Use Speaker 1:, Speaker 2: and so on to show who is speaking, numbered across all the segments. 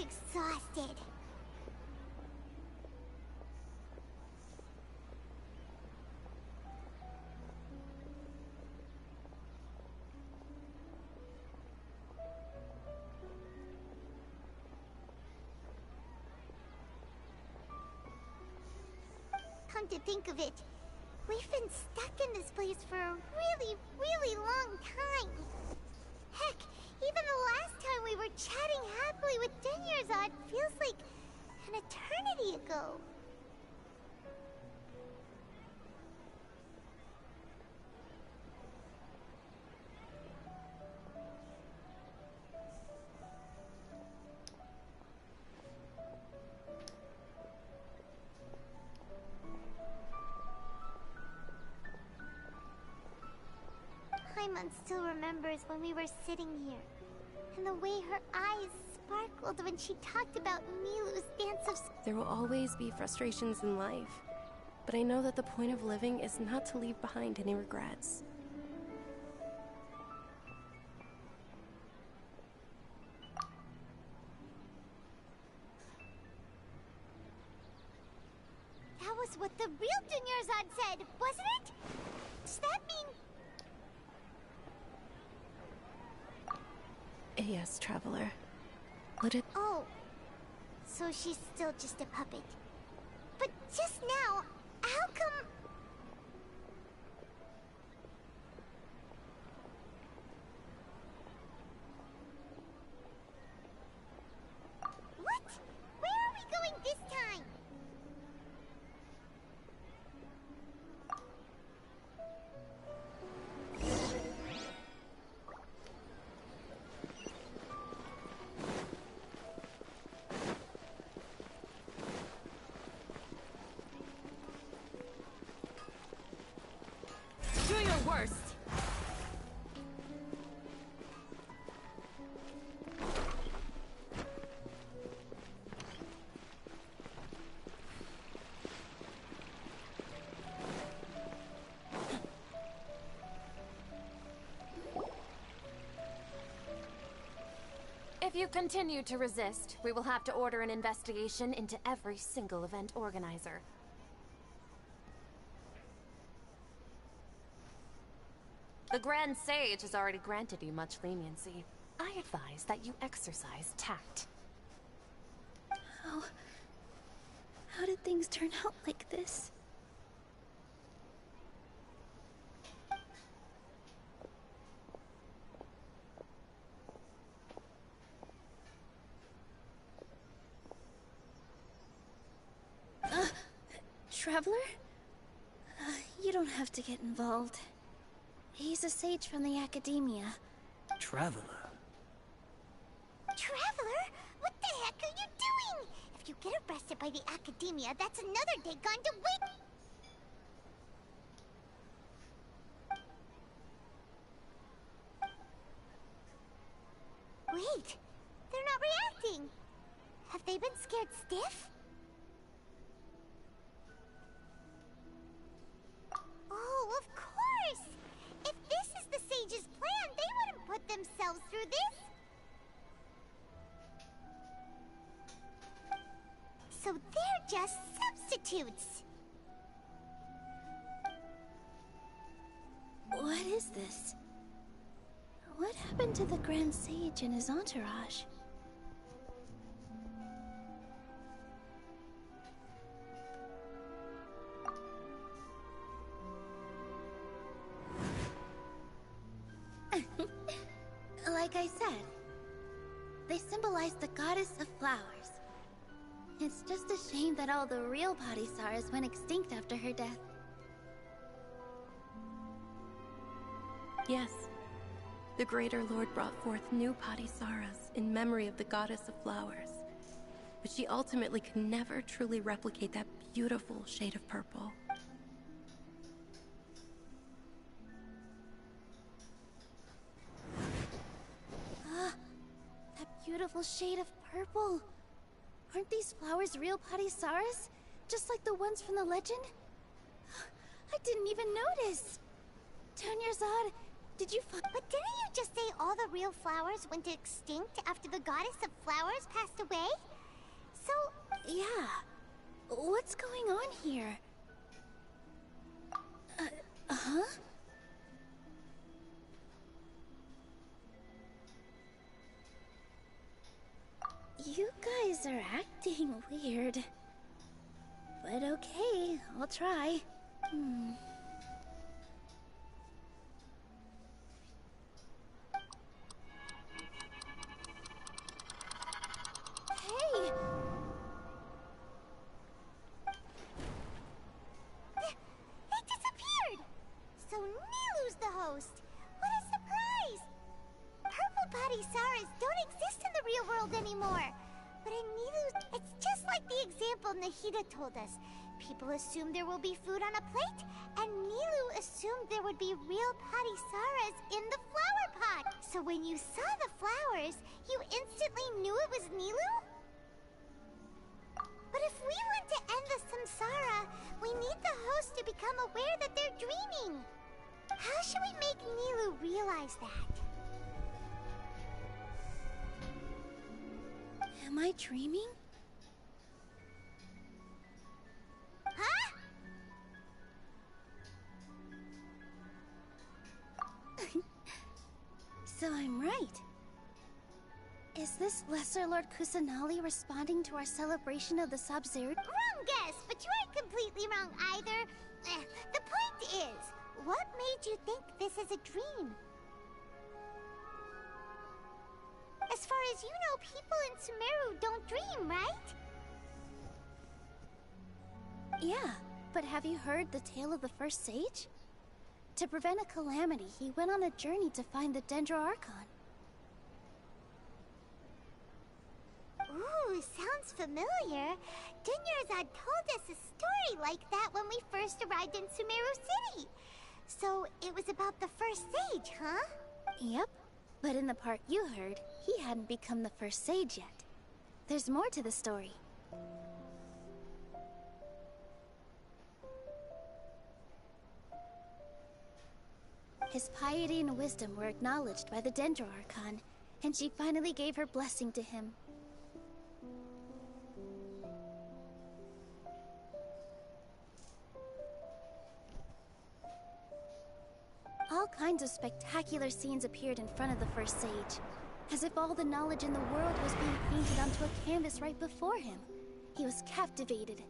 Speaker 1: exhausted. Come to think of it, we've been stuck in this place for a really, really long time. Heck, even the last time we were chatting happily with Denyerzad feels like an eternity ago. Paimon still remembers when we were sitting here, and the way her eyes sparkled when she talked about Milu's dance of...
Speaker 2: There will always be frustrations in life, but I know that the point of living is not to leave behind any regrets.
Speaker 1: That was what the real Denyerzad said, wasn't it? Does that mean...
Speaker 2: Yes, Traveler. Let it...
Speaker 1: Oh, so she's still just a puppet. But just now, how come... What? Where are we going this time?
Speaker 3: Do your worst!
Speaker 4: If you continue to resist, we will have to order an investigation into every single event organizer. The Grand Sage has already granted you much leniency. I advise that you exercise tact.
Speaker 5: How did things turn out like this? Traveler? You don't have to get involved. He's a sage from the academia.
Speaker 6: Traveler?
Speaker 1: Traveler? What the heck are you doing? If you get arrested by the academia, that's another day gone to wait. Wait, they're not reacting. Have they been scared stiff? Oh, of course! If this is the sage's plan, they wouldn't put themselves through this. So they're just substitutes.
Speaker 5: What is this? What happened to the Grand Sage and his entourage? Like I said, they symbolize the goddess of flowers. It's just a shame that all the real Padisarahs went extinct after her death.
Speaker 2: Yes. The Greater Lord brought forth new Padisarahs in memory of the goddess of flowers. But she ultimately could never truly replicate that beautiful shade of purple.
Speaker 5: That beautiful shade of purple. Aren't these flowers real Padisarahs? Just like the ones from the legend? I didn't even notice. Denyerzad, Did you find...
Speaker 1: But didn't you just say all the real flowers went extinct after the goddess of flowers passed away? So...
Speaker 5: Yeah. What's going on here? Huh? You guys are acting weird. But okay, I'll try. Hey!
Speaker 1: It disappeared! So Nilu's the host! What a surprise! Purple body Saras don't exist in the real world anymore! But in Nilu's... It's just like the example Nahida told us. People assume there will be food on a plate, and Nilu assumed there would be real Padisaras in the flower pot. So when you saw the flowers, you instantly knew it was Nilu? But if we want to end the samsara, we need the host to become aware that they're dreaming. How should we make Nilu realize that?
Speaker 5: Am I dreaming?
Speaker 1: Huh?
Speaker 5: So I'm right. Is this Lesser Lord Kusanali responding to our celebration of the SABZERUZ?
Speaker 1: Wrong guess, but you aren't completely wrong either. The point is, what made you think this is a dream? As far as you know, people in Sumeru don't dream, right?
Speaker 5: Yeah, but have you heard the tale of the first sage? To prevent a calamity, he went on a journey to find the Dendro Archon.
Speaker 1: Ooh, sounds familiar. Dinyarzad told us a story like that when we first arrived in Sumeru City. So it was about the first sage, huh?
Speaker 5: Yep, but in the part you heard, he hadn't become the first sage yet. There's more to the story. His piety and wisdom were acknowledged by the Dendro Archon, and she finally gave her blessing to him. All kinds of spectacular scenes appeared in front of the first sage, as if all the knowledge in the world was being painted onto a canvas right before him. He was captivated.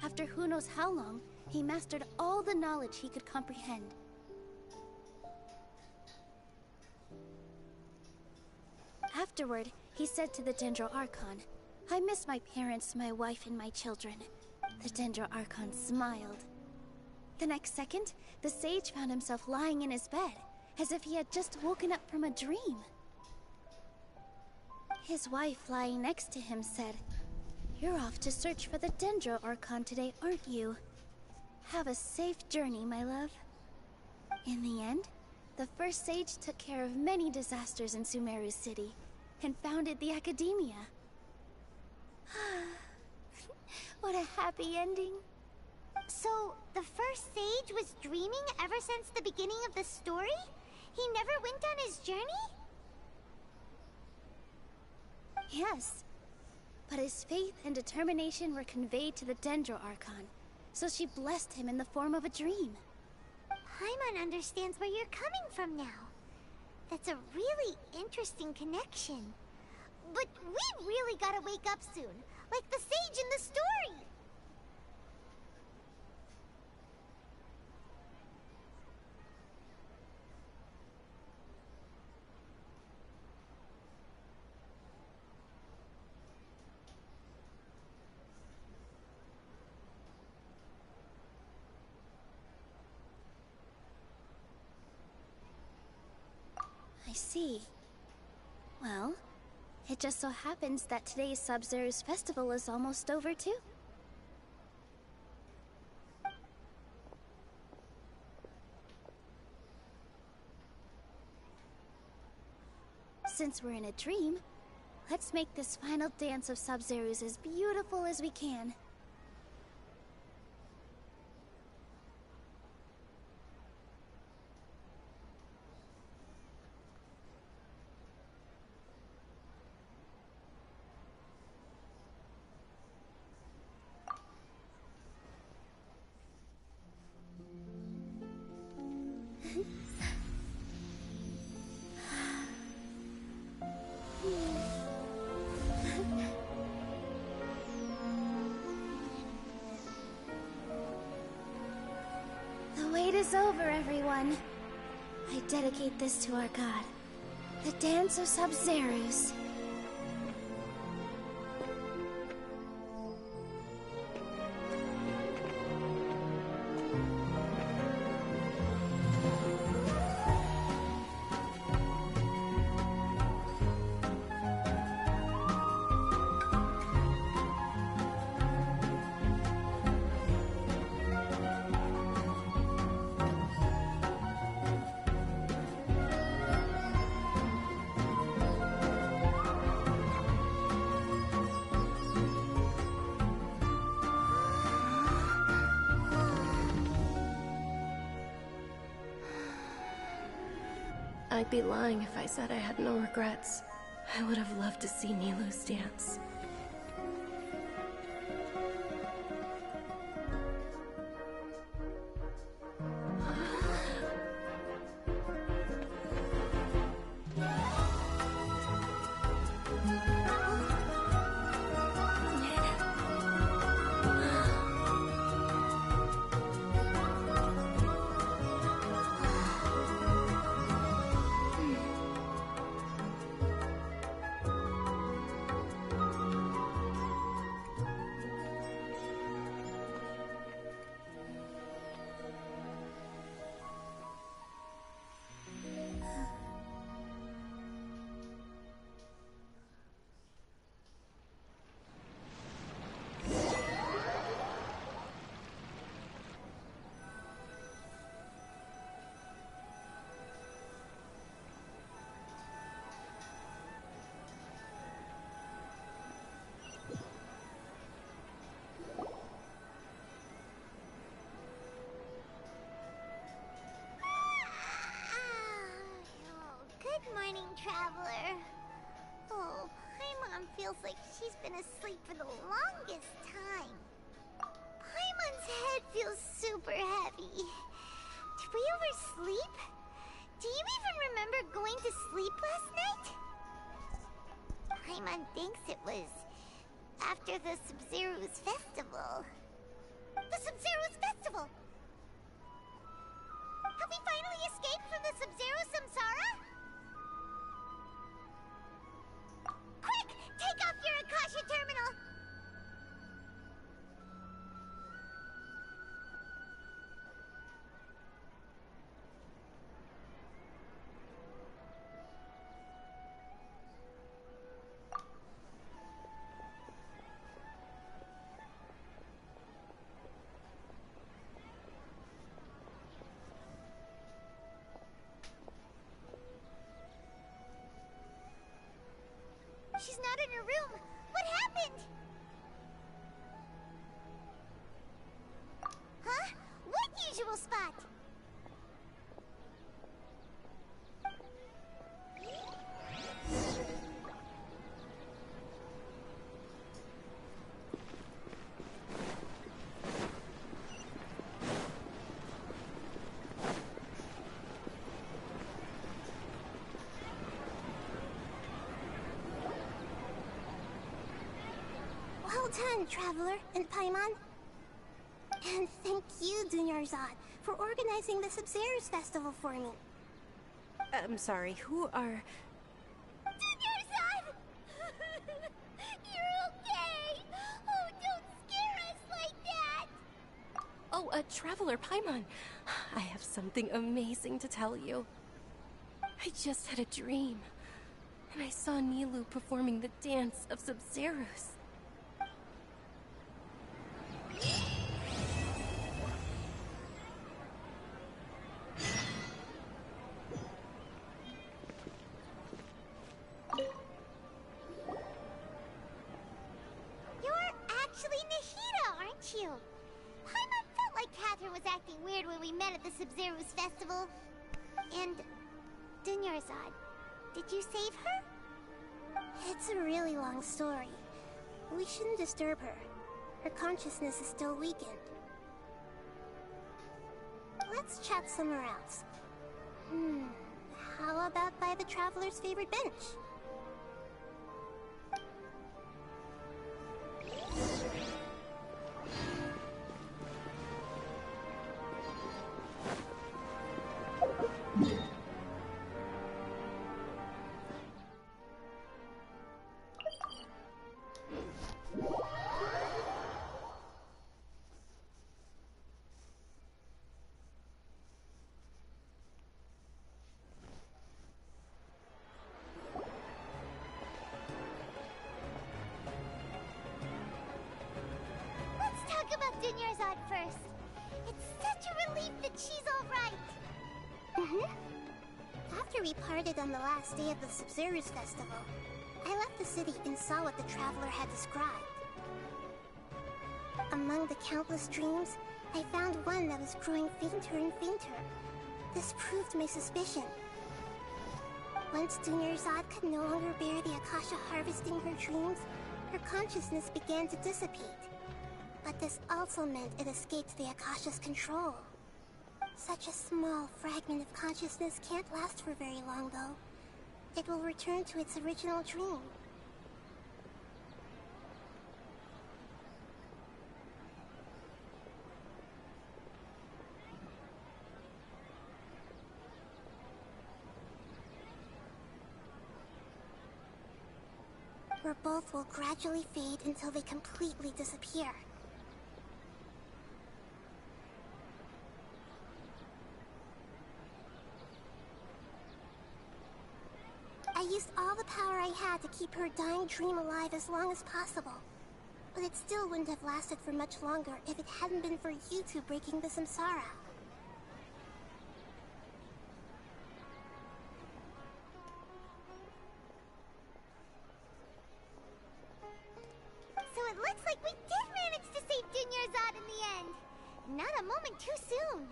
Speaker 5: After who knows how long, he mastered all the knowledge he could comprehend. Afterward, he said to the Dendro Archon, "I miss my parents, my wife, and my children." The Dendro Archon smiled. The next second, the sage found himself lying in his bed, as if he had just woken up from a dream. His wife, lying next to him, said, "You're off to search for the Dendro Archon today, aren't you? Have a safe journey, my love." In the end, the first sage took care of many disasters in Sumeru City, and founded the Academia. What a happy ending.
Speaker 1: So, the first sage was dreaming ever since the beginning of the story? He never went on his journey?
Speaker 5: Yes, but his faith and determination were conveyed to the Dendro Archon, so she blessed him in the form of a dream.
Speaker 1: Paimon understands where you're coming from now. That's a really interesting connection. But we really gotta wake up soon, like the sage in the story!
Speaker 5: I see. Well, it just so happens that today's SABZERUZ festival is almost over too. Since we're in a dream, Let's make this final dance of SABZERUZ as beautiful as we can. The wait is over, everyone. I dedicate this to our god, the dance of SABZERUZ.
Speaker 2: I'd be lying if I said I had no regrets. I would have loved to see Nilou's dance.
Speaker 1: Traveler. Oh, Paimon feels like she's been asleep for the longest time. Paimon's head feels super heavy. Did we oversleep? Do you even remember going to sleep last night? Paimon thinks it was after the SABZERUZ festival. The SABZERUZ festival! Have we finally escaped from the SABZERUZ samsara? Quick! Take off your Akasha terminal! She's not in her room. What happened? Huh? What usual spot? Well done, Traveler and Paimon. And thank you, Dunyarzad, for organizing the SABZERUZ festival for me.
Speaker 2: I'm sorry, who are...
Speaker 1: Dunyarzad! You're okay! Oh, don't scare us like that!
Speaker 2: Oh, Traveler Paimon. I have something amazing to tell you. I just had a dream, and I saw Nilou performing the dance of SABZERUZ.
Speaker 1: SABZERUZ festival. And Dunyarzad, did you save her?
Speaker 3: It's a really long story. We shouldn't disturb her. Her consciousness is still weakened. Let's chat somewhere else. How about by the Traveler's favorite bench?
Speaker 1: About Dunyarzad first. It's such a relief that she's alright.
Speaker 3: After we parted on the last day of the SABZERUZ festival, I left the city and saw what the Traveler had described. Among the countless dreams, I found one that was growing fainter and fainter. This proved my suspicion. Once Dunyarzad could no longer bear the Akasha harvesting her dreams, her consciousness began to dissipate. But this also meant it escaped the Akasha's control. Such a small fragment of consciousness can't last for very long, though. It will return to its original dream. Where both will gradually fade until they completely disappear. I used all the power I had to keep her dying dream alive as long as possible. But it still wouldn't have lasted for much longer if it hadn't been for you two breaking the samsara.
Speaker 1: So it looks like we did manage to save Dunyarzad in the end. Not a moment too soon.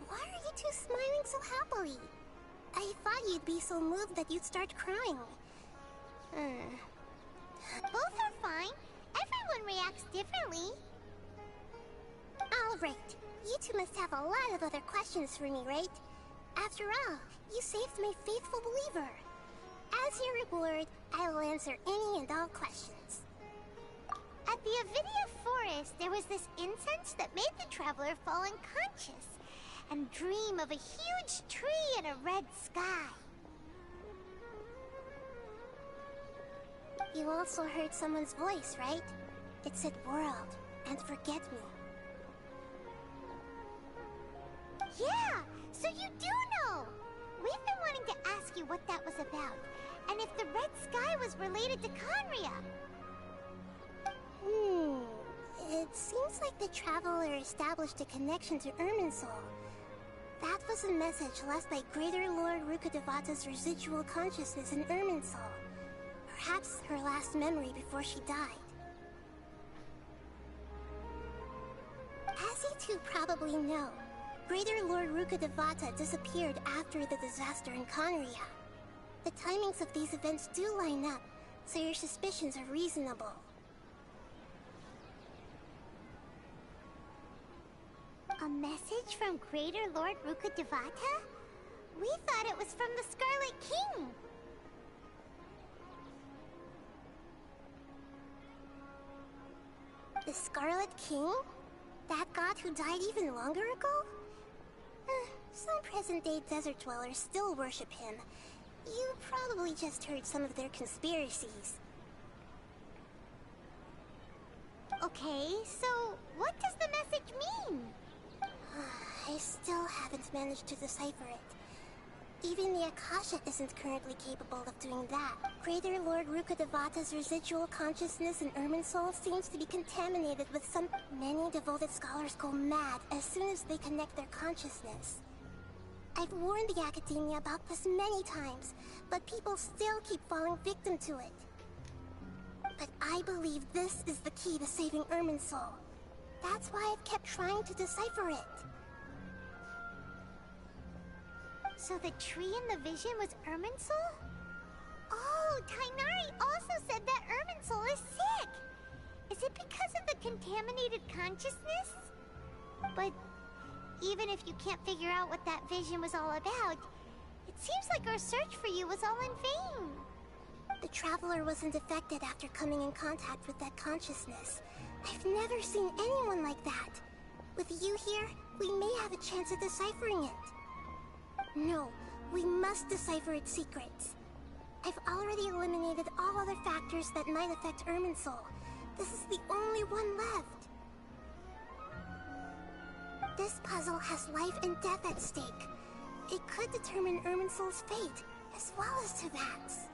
Speaker 3: Why are you two smiling so happily? I thought you'd be so moved that you'd start crying.
Speaker 1: Both are fine. Everyone reacts differently.
Speaker 3: Alright, you two must have a lot of other questions for me, right? After all, you saved my faithful believer. As your reward, I will answer any and all questions.
Speaker 1: At the Avidia forest, there was this incense that made the Traveler fall unconscious and dream of a huge tree and a red sky.
Speaker 3: You also heard someone's voice, right? It said world and forget me.
Speaker 1: Yeah, so you do know! We've been wanting to ask you what that was about, and if the red sky was related to Conria.
Speaker 3: It seems like the Traveler established a connection to Irminsul. That was a message left by Greater Lord Rukkhadevata's residual consciousness in Irminsul. Perhaps her last memory before she died. As you two probably know, Greater Lord Rukkhadevata disappeared after the disaster in Conria. The timings of these events do line up, so your suspicions are reasonable.
Speaker 1: A message from Greater Lord Rukkhadevata? We thought it was from the Scarlet King.
Speaker 3: The Scarlet King? That god who died even longer ago? Some present-day desert dwellers still worship him. You probably just heard some of their conspiracies.
Speaker 1: Okay, so what does the message mean?
Speaker 3: I still haven't managed to decipher it. Even the Akasha isn't currently capable of doing that. Greater Lord Rukkhadevata's residual consciousness in Irminsul seems to be contaminated with some... Many devoted scholars go mad as soon as they connect their consciousness. I've warned the Academia about this many times, but people still keep falling victim to it. But I believe this is the key to saving Irminsul. That's why I've kept trying to decipher it.
Speaker 1: So the tree in the vision was Irminsul? Oh, Tighnari also said that Irminsul is sick! Is it because of the contaminated consciousness? But even if you can't figure out what that vision was all about, it seems like our search for you was all in vain.
Speaker 3: The Traveler wasn't affected after coming in contact with that consciousness. I've never seen anyone like that. With you here, we may have a chance at deciphering it. No, we must decipher its secrets. I've already eliminated all other factors that might affect Irminsul. This is the only one left. This puzzle has life and death at stake. It could determine Irminsul's fate, as well as Teyvat's.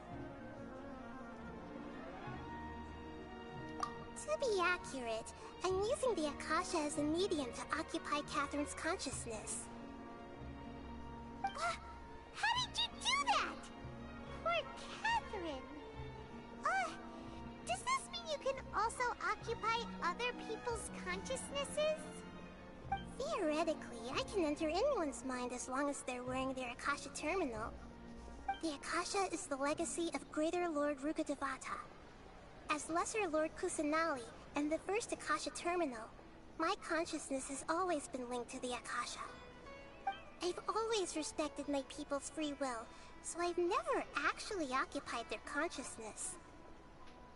Speaker 3: To be accurate, I'm using the Akasha as a medium to occupy Catherine's consciousness.
Speaker 1: How did you do that? Poor Catherine. Does this mean you can also occupy other people's consciousnesses?
Speaker 3: Theoretically, I can enter anyone's mind as long as they're wearing their Akasha terminal. The Akasha is the legacy of Greater Lord Rukkhadevata. As Lesser Lord Kusanali and the first Akasha terminal, my consciousness has always been linked to the Akasha. I've always respected my people's free will, so I've never actually occupied their consciousness.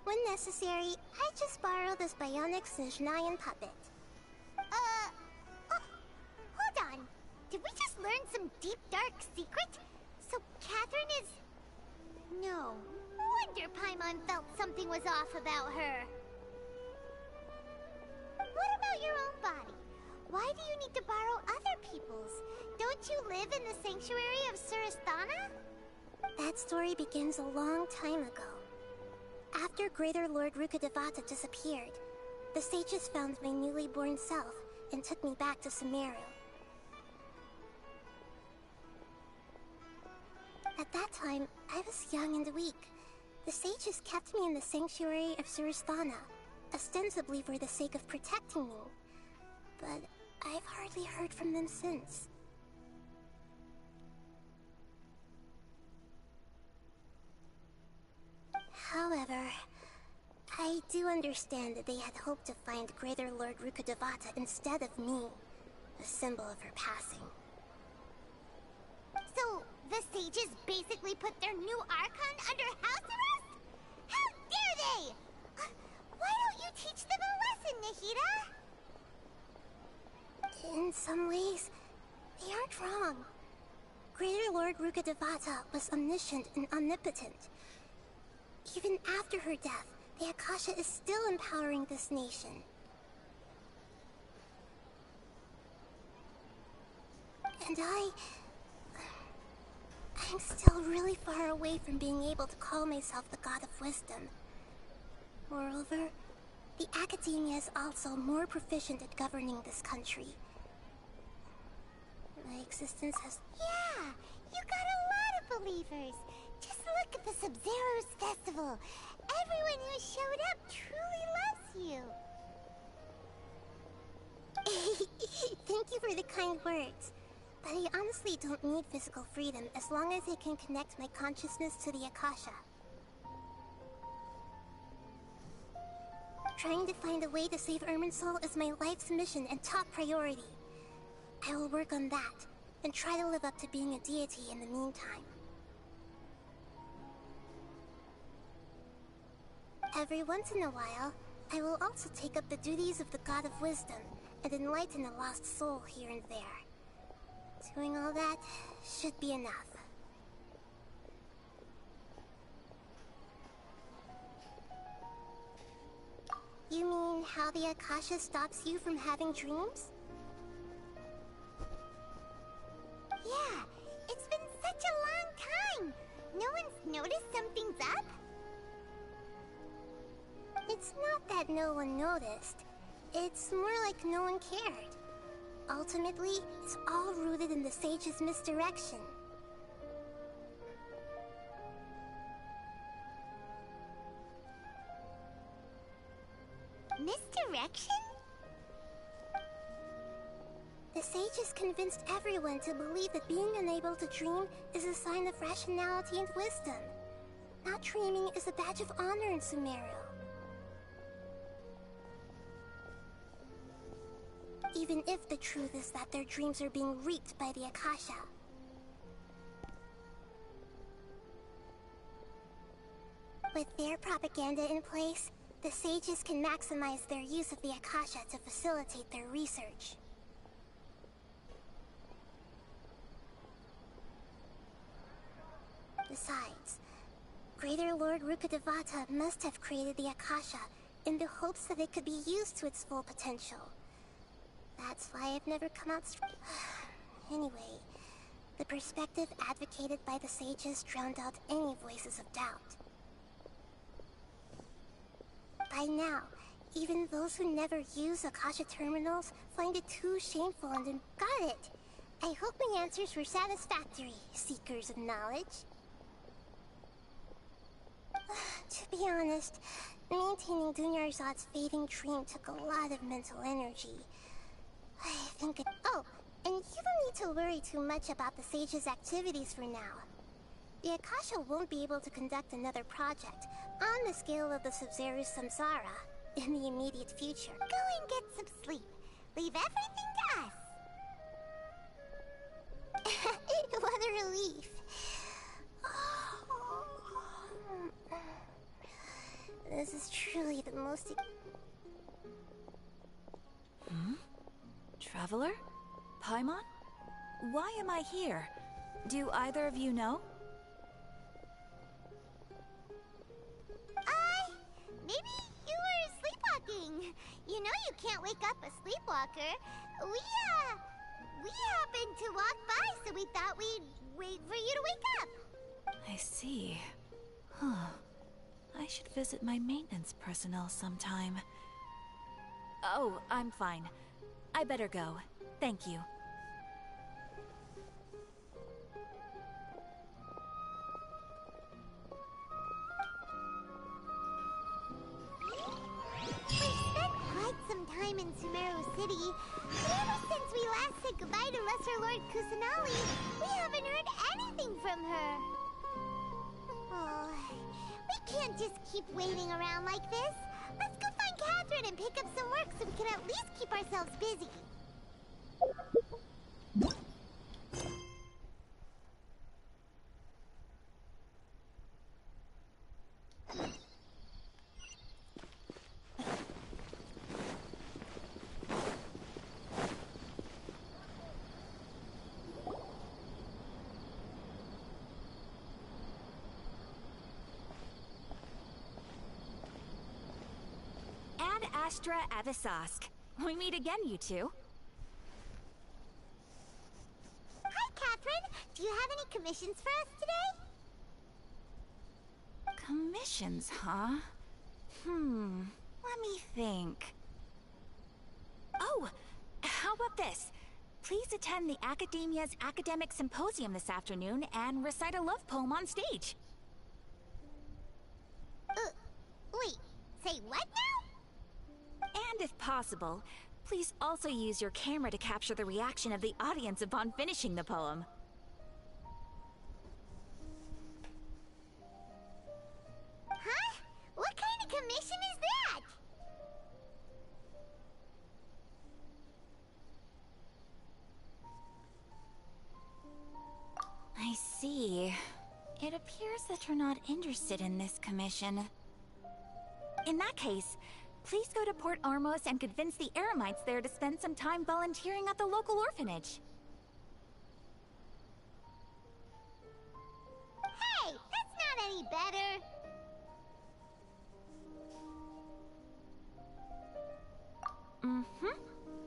Speaker 3: When necessary, I just borrow this bionic Snezhnayan puppet.
Speaker 1: Hold on. Did we just learn some deep, dark secret? So Catherine is... No wonder Paimon felt something was off about her. What about your own body? Why do you need to borrow other people's? Don't you live in the sanctuary of Surasthana?
Speaker 3: That story begins a long time ago. After Greater Lord Rukkhadevata disappeared, the sages found my newly born self and took me back to Sumeru. At that time, I was young and weak. The sages kept me in the sanctuary of Surasthana, ostensibly for the sake of protecting me. But I've hardly heard from them since. However, I do understand that they had hoped to find Greater Lord Rukkhadevata instead of me, a symbol of her passing.
Speaker 1: So, the sages basically put their new Archon under house arrest? How dare they! Why don't you teach them a lesson, Nahida?
Speaker 3: In some ways, they aren't wrong. Greater Lord Rukkhadevata was omniscient and omnipotent. Even after her death, the Akasha is still empowering this nation. And I'm still really far away from being able to call myself the God of Wisdom. Moreover, the Academia is also more proficient at governing this country. My existence has...
Speaker 1: Yeah, you got a lot of believers. Just look at the SABZERUZ festival. Everyone who showed up truly loves you.
Speaker 3: Thank you for the kind words. But I honestly don't need physical freedom as long as I can connect my consciousness to the Akasha. Trying to find a way to save Irminsul is my life's mission and top priority. I will work on that, and try to live up to being a deity in the meantime. Every once in a while, I will also take up the duties of the God of Wisdom and enlighten a lost soul here and there. Doing all that should be enough. You mean how the Akasha stops you from having dreams?
Speaker 1: Yeah, it's been such a long time. No one's noticed something's up?
Speaker 3: It's not that no one noticed. It's more like no one cared. Ultimately, it's all rooted in the sage's misdirection. The sages convinced everyone to believe that being unable to dream is a sign of rationality and wisdom. Not dreaming is a badge of honor in Sumeru. Even if the truth is that their dreams are being reaped by the Akasha. With their propaganda in place, the sages can maximize their use of the Akasha to facilitate their research. Besides, Greater Lord Rukkhadevata must have created the Akasha in the hopes that it could be used to its full potential. That's why I've never come out Anyway, the perspective advocated by the sages drowned out any voices of doubt. By now, even those who never use Akasha terminals find it too shameful and got it! I hope my answers were satisfactory, seekers of knowledge. To be honest, maintaining Dunyarzad's fading dream took a lot of mental energy. I think Oh, and you don't need to worry too much about the sage's activities for now. The Akasha won't be able to conduct another project on the scale of the SABZERUZ Samsara in the immediate future.
Speaker 1: Go and get some sleep. Leave everything to us.
Speaker 3: What a relief. This is truly the most...
Speaker 6: Traveler? Paimon? Why am I here? Do either of you know?
Speaker 1: Maybe you were sleepwalking. You know you can't wake up a sleepwalker. We happened to walk by, so we thought we'd wait for you to wake up.
Speaker 6: I see. Huh. I should visit my maintenance personnel sometime. Oh, I'm fine. I better go. Thank you.
Speaker 1: We've spent quite some time in Sumeru City, but ever since we last said goodbye to Lesser Lord Kusanali, we haven't heard anything from her. Oh, we can't just keep waiting around like this. Let's go find Catherine and pick up some work so we can at least keep ourselves busy.
Speaker 6: Astra Avisask. We meet again, you two.
Speaker 1: Hi, Catherine. Do you have any commissions for us today?
Speaker 6: Commissions, huh? Let me think. Oh, how about this? Please attend the Academia's Academic Symposium this afternoon and recite a love poem on stage.
Speaker 1: Wait, say what now?
Speaker 6: And if possible, please also use your camera to capture the reaction of the audience upon finishing the poem.
Speaker 1: Huh? What kind of commission is that?
Speaker 6: I see. It appears that you're not interested in this commission. In that case, please go to Port Armos and convince the Eremites there to spend some time volunteering at the local orphanage.
Speaker 1: Hey, that's not any better.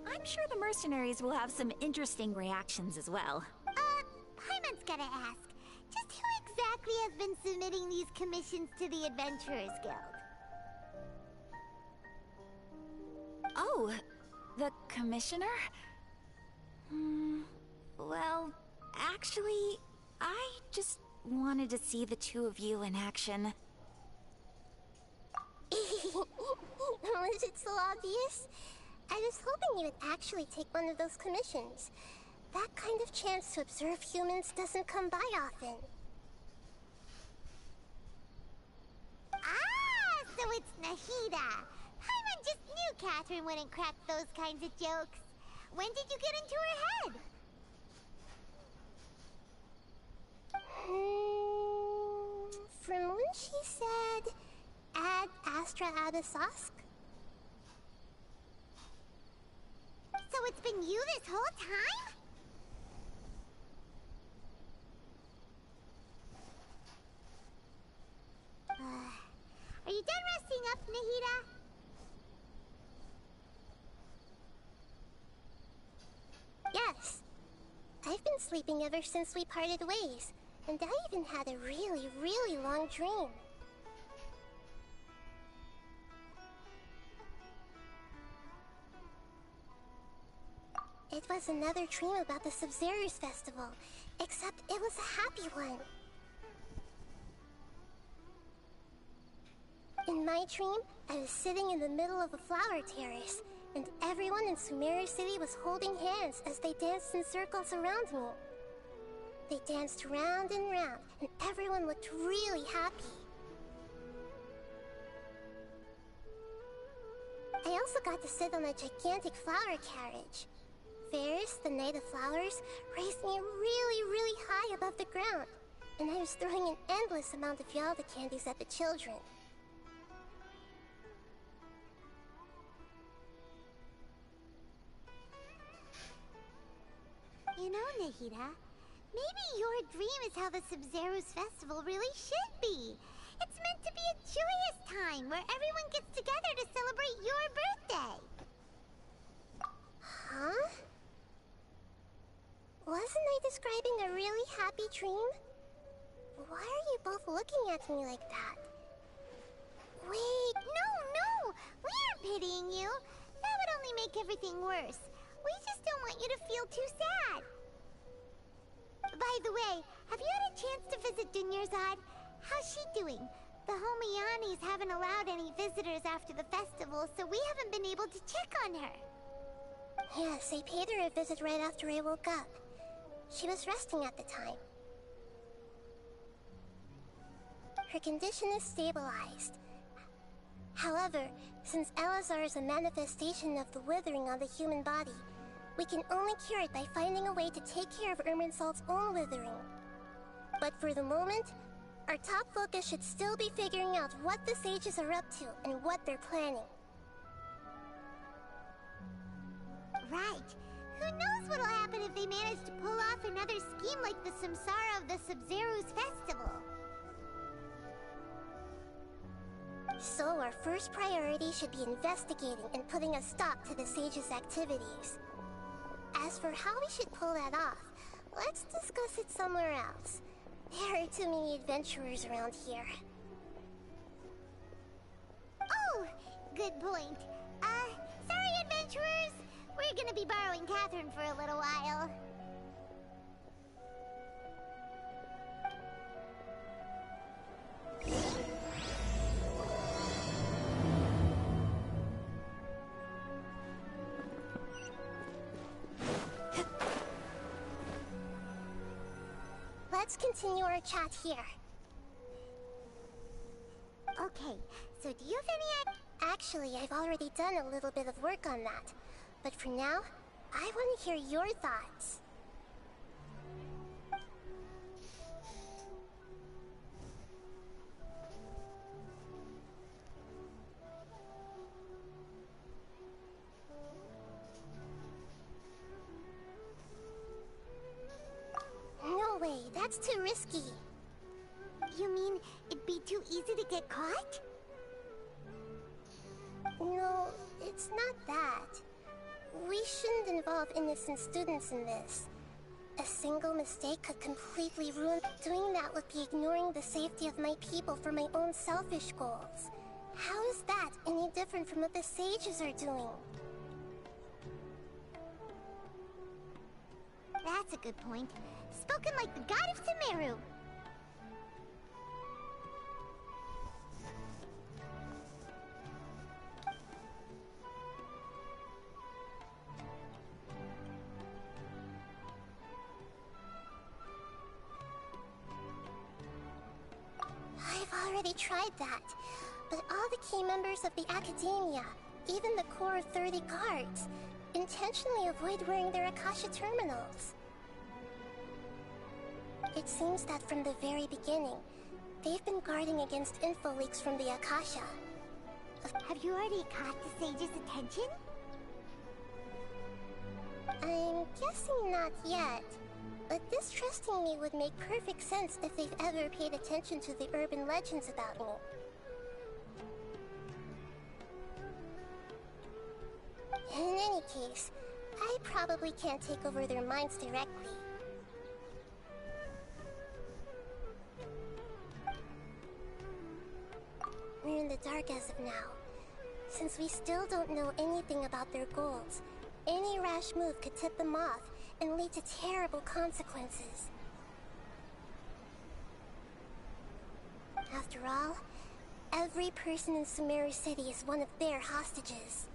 Speaker 6: I'm sure the mercenaries will have some interesting reactions as well.
Speaker 1: Paimon's gotta ask. Just who exactly has been submitting these commissions to the Adventurers Guild?
Speaker 6: Oh, the commissioner? Well, actually, I just wanted to see the two of you in action.
Speaker 3: Was it so obvious? I was hoping you would actually take one of those commissions. That kind of chance to observe humans doesn't come by often.
Speaker 1: Ah, so it's Nahida. Paimon just knew Catherine wouldn't crack those kinds of jokes. When did you get into her head?
Speaker 3: From when she said, Ad Astra Abyssosque?
Speaker 1: So it's been you this whole time? Are you done resting up, Nahida?
Speaker 3: Yes. I've been sleeping ever since we parted ways, and I even had a really, really long dream. It was another dream about the SABZERUZ festival, except it was a happy one. In my dream, I was sitting in the middle of a flower terrace, and everyone in Sumeru City was holding hands as they danced in circles around me. They danced round and round, and everyone looked really happy. I also got to sit on a gigantic flower carriage. Ferris, the Knight of Flowers, raised me really, really high above the ground, and I was throwing an endless amount of Yalda candies at the children.
Speaker 1: You know, Nahida, maybe your dream is how the SABZERUZ festival really should be. It's meant to be a joyous time where everyone gets together to celebrate your birthday.
Speaker 3: Huh? Wasn't I describing a really happy dream? Why are you both looking at me like that?
Speaker 1: Wait, no! We aren't pitying you. That would only make everything worse. We just don't want you to feel too sad. By the way, have you had a chance to visit Dunyarzad? How's she doing? The Homianis haven't allowed any visitors after the festival, so we haven't been able to check on her.
Speaker 3: Yes, I paid her a visit right after I woke up. She was resting at the time. Her condition is stabilized. However, since Elazar is a manifestation of the withering on the human body, we can only cure it by finding a way to take care of Irminsul's own withering. But for the moment, our top focus should still be figuring out what the sages are up to and what they're planning.
Speaker 1: Right. Who knows what'll happen if they manage to pull off another scheme like the Samsara of the SABZERUZ festival.
Speaker 3: So our first priority should be investigating and putting a stop to the sages' activities. As for how we should pull that off, let's discuss it somewhere else. There are too many adventurers around here.
Speaker 1: Oh, good point. Sorry, adventurers. We're gonna be borrowing Catherine for a little while.
Speaker 3: Let's continue our chat here.
Speaker 1: Okay, so do you have any
Speaker 3: Actually, I've already done a little bit of work on that. But for now, I want to hear your thoughts. No way, that's too risky.
Speaker 1: You mean it'd be too easy to get caught?
Speaker 3: No, it's not that. We shouldn't involve innocent students in this. A single mistake could completely ruin. Doing that would be ignoring the safety of my people for my own selfish goals. How is that any different from what the sages are doing?
Speaker 1: That's a good point. Spoken like the god of Sumeru.
Speaker 3: they tried that. But all the key members of the Academia, even the core of 30 guards, intentionally avoid wearing their Akasha terminals. It seems that from the very beginning, they've been guarding against info leaks from the Akasha.
Speaker 1: Have you already caught the Sage's attention?
Speaker 3: I'm guessing not yet. But distrusting me would make perfect sense if they've ever paid attention to the urban legends about me. In any case, I probably can't take over their minds directly. We're in the dark as of now. Since we still don't know anything about their goals, any rash move could tip them off and lead to terrible consequences. After all, every person in Sumeru City is one of their hostages.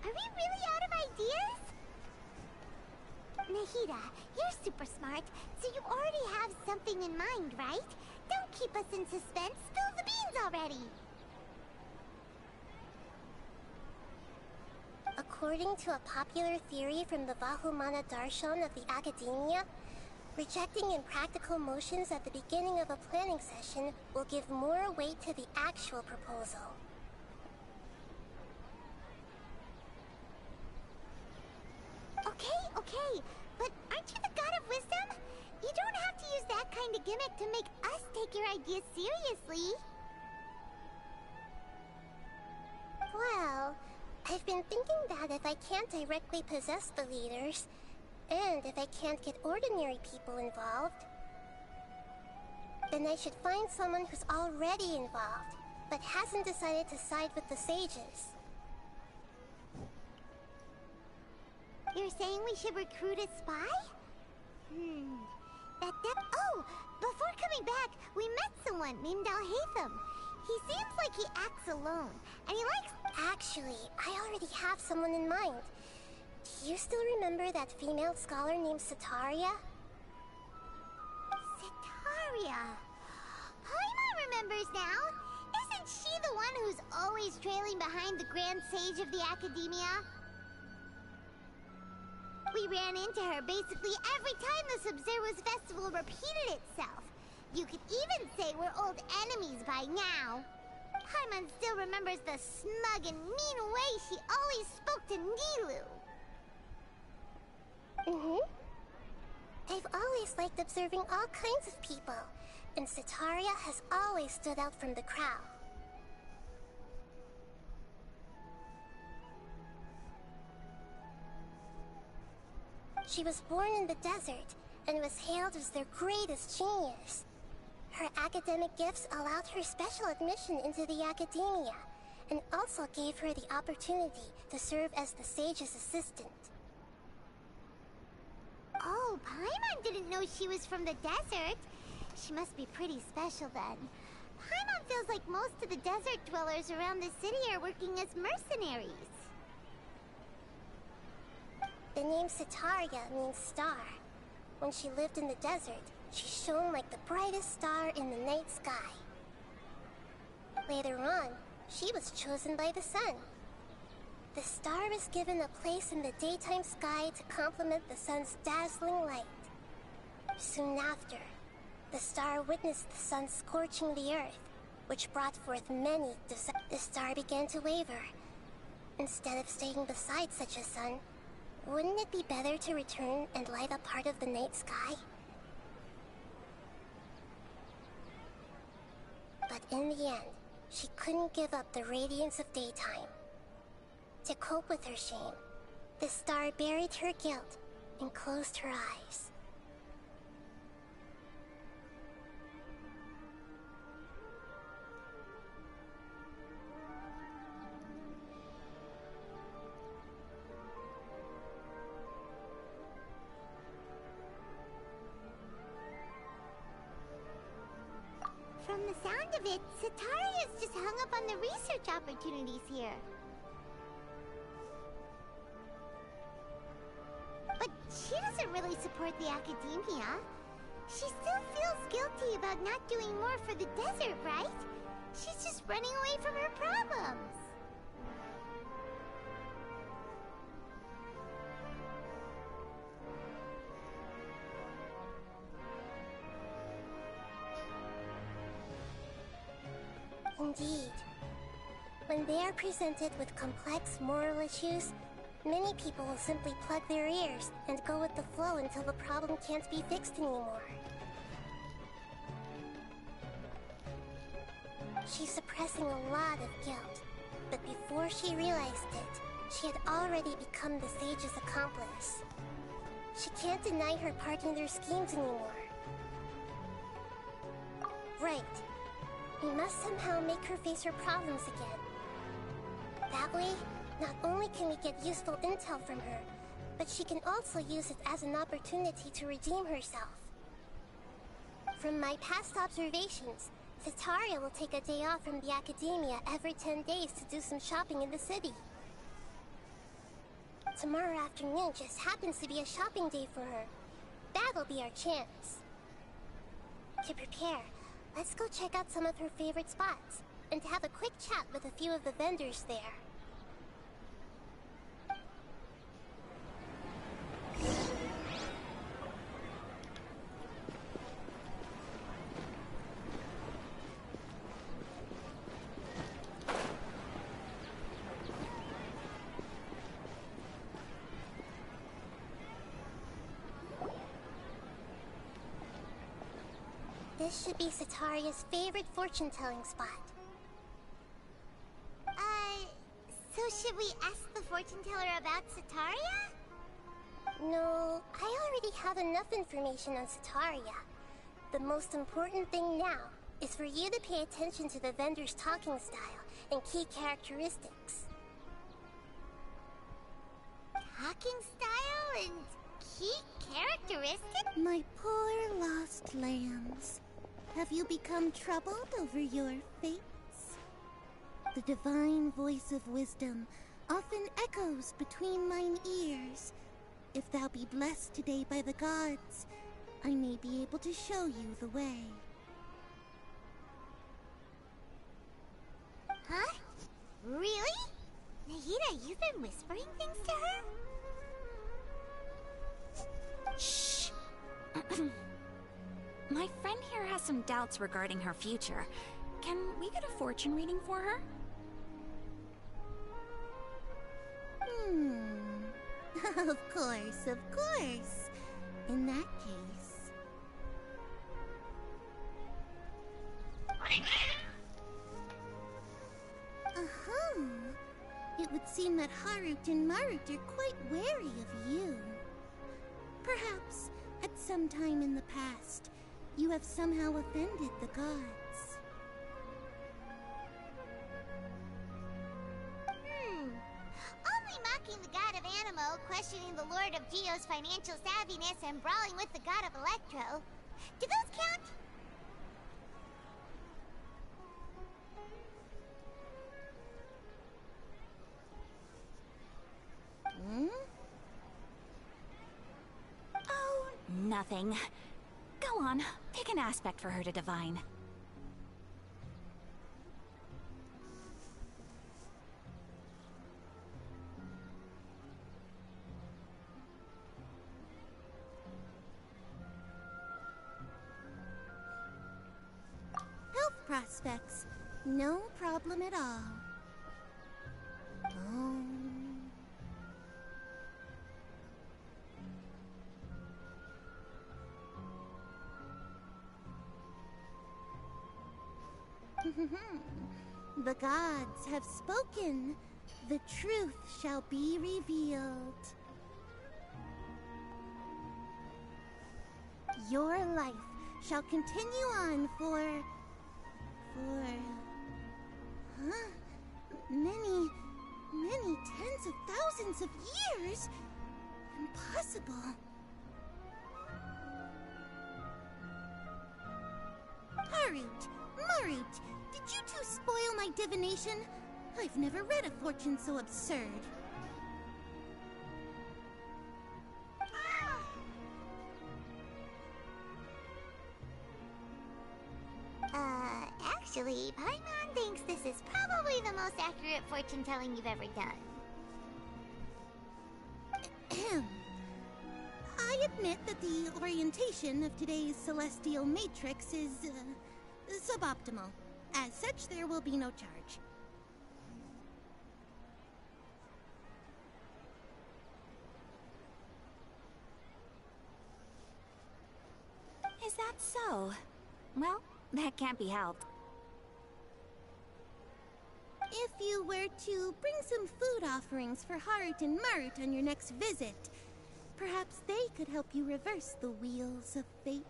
Speaker 1: Are we really out of ideas? Nahida, you're super smart, so you already have something in mind, right? Don't keep us in suspense. Spill the beans already.
Speaker 3: According to a popular theory from the Vahumana Darshan of the Academia, rejecting impractical motions at the beginning of a planning session will give more weight to the actual proposal.
Speaker 1: Okay, but aren't you the god of wisdom? You don't have to use that kind of gimmick to make us take your ideas seriously.
Speaker 3: Well, I've been thinking that if I can't directly possess the leaders, and if I can't get ordinary people involved, then I should find someone who's already involved, but hasn't decided to side with the sages.
Speaker 1: You're saying we should recruit a spy? Oh! Before coming back, we met someone named Al-Haytham. He seems like he acts alone, and he likes...
Speaker 3: Actually, I already have someone in mind. Do you still remember that female scholar named Setaria?
Speaker 1: Setaria. Paimon remembers now. Isn't she the one who's always trailing behind the Grand Sage of the Academia? We ran into her basically every time the SABZERUZ festival repeated itself. You could even say we're old enemies by now. Paimon still remembers the smug and mean way she always spoke to Nilou.
Speaker 3: I've always liked observing all kinds of people, and Setaria has always stood out from the crowd. She was born in the desert and was hailed as their greatest genius. Her academic gifts allowed her special admission into the Academia, and also gave her the opportunity to serve as the sage's assistant.
Speaker 1: Oh, Paimon didn't know she was from the desert. She must be pretty special then. Paimon feels like most of the desert dwellers around the city are working as mercenaries.
Speaker 3: The name Setaria means star. When she lived in the desert, she shone like the brightest star in the night sky. Later on, she was chosen by the sun. The star was given a place in the daytime sky to complement the sun's dazzling light. Soon after, the star witnessed the sun scorching the earth, which brought forth many disasters. The star began to waver. Instead of staying beside such a sun, wouldn't it be better to return and light up part of the night sky? But in the end, she couldn't give up the radiance of daytime. To cope with her shame, the star buried her guilt and closed her eyes.
Speaker 1: From the sound of it, Setaria's just hung up on the research opportunities here. But she doesn't really support the academia. She still feels guilty about not doing more for the desert, right? She's just running away from her problems.
Speaker 3: Indeed. When they are presented with complex moral issues, many people will simply plug their ears and go with the flow until the problem can't be fixed anymore. She's suppressing a lot of guilt, but before she realized it, she had already become the sage's accomplice. She can't deny her part in their schemes anymore. Right. We must somehow make her face her problems again. That way, not only can we get useful intel from her, but she can also use it as an opportunity to redeem herself. From my past observations, Setaria will take a day off from the academia every 10 days to do some shopping in the city. Tomorrow afternoon just happens to be a shopping day for her. That'll be our chance. To prepare, let's go check out some of her favorite spots, and have a quick chat with a few of the vendors there. This should be Setaria's favorite fortune-telling spot.
Speaker 1: So should we ask the fortune teller about Setaria?
Speaker 3: No, I already have enough information on Setaria. The most important thing now is for you to pay attention to the vendor's talking style and key characteristics.
Speaker 1: Talking style and key characteristics?
Speaker 5: My poor lost lambs. Have you become troubled over your fates? The divine voice of wisdom often echoes between mine ears. If thou be blessed today by the gods, I may be able to show you the way.
Speaker 1: Huh? Really? Nahida, you've been whispering things to her?
Speaker 6: Shh! My friend here has some doubts regarding her future. Can we get a fortune reading for her?
Speaker 5: Of course, of course. In that case... It would seem that Harut and Marut are quite wary of you. Perhaps, at some time in the past, you have somehow offended the gods.
Speaker 1: Only mocking the god of Animo, questioning the lord of Geo's financial savviness, and brawling with the god of Electro. Do those count?
Speaker 6: Oh, nothing. Go on, pick an aspect for her to divine.
Speaker 5: Health prospects. No problem at all. The gods have spoken. The truth shall be revealed. Your life shall continue on for... many tens of thousands of years? Impossible. Harut, Marut, did you two spoil my divination? I've never read a fortune so absurd.
Speaker 1: Actually, Paimon thinks this is probably the most accurate fortune telling you've ever done.
Speaker 3: I admit that the orientation of today's celestial matrix is suboptimal. As such, there will be no charge.
Speaker 6: Is that so? Well, that can't be helped.
Speaker 3: If you were to bring some food offerings for Heart and Mart on your next visit, perhaps they could help you reverse the wheels of fate.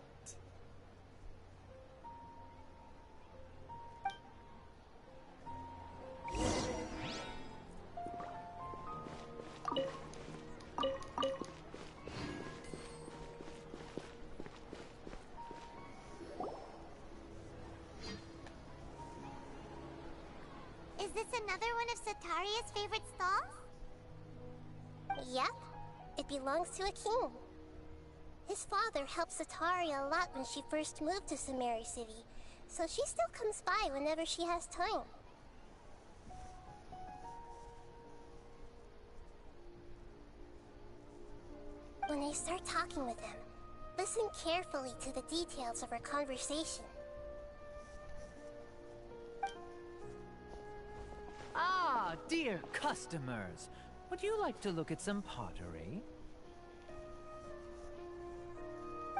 Speaker 1: Is this another one of Sataria's favorite stalls?
Speaker 3: Yep. It belongs to a king. His father helped Sataria a lot when she first moved to Samari City, so she still comes by whenever she has time. When I start talking with him, listen carefully to the details of our conversation.
Speaker 7: Ah, dear customers, would you like to look at some pottery?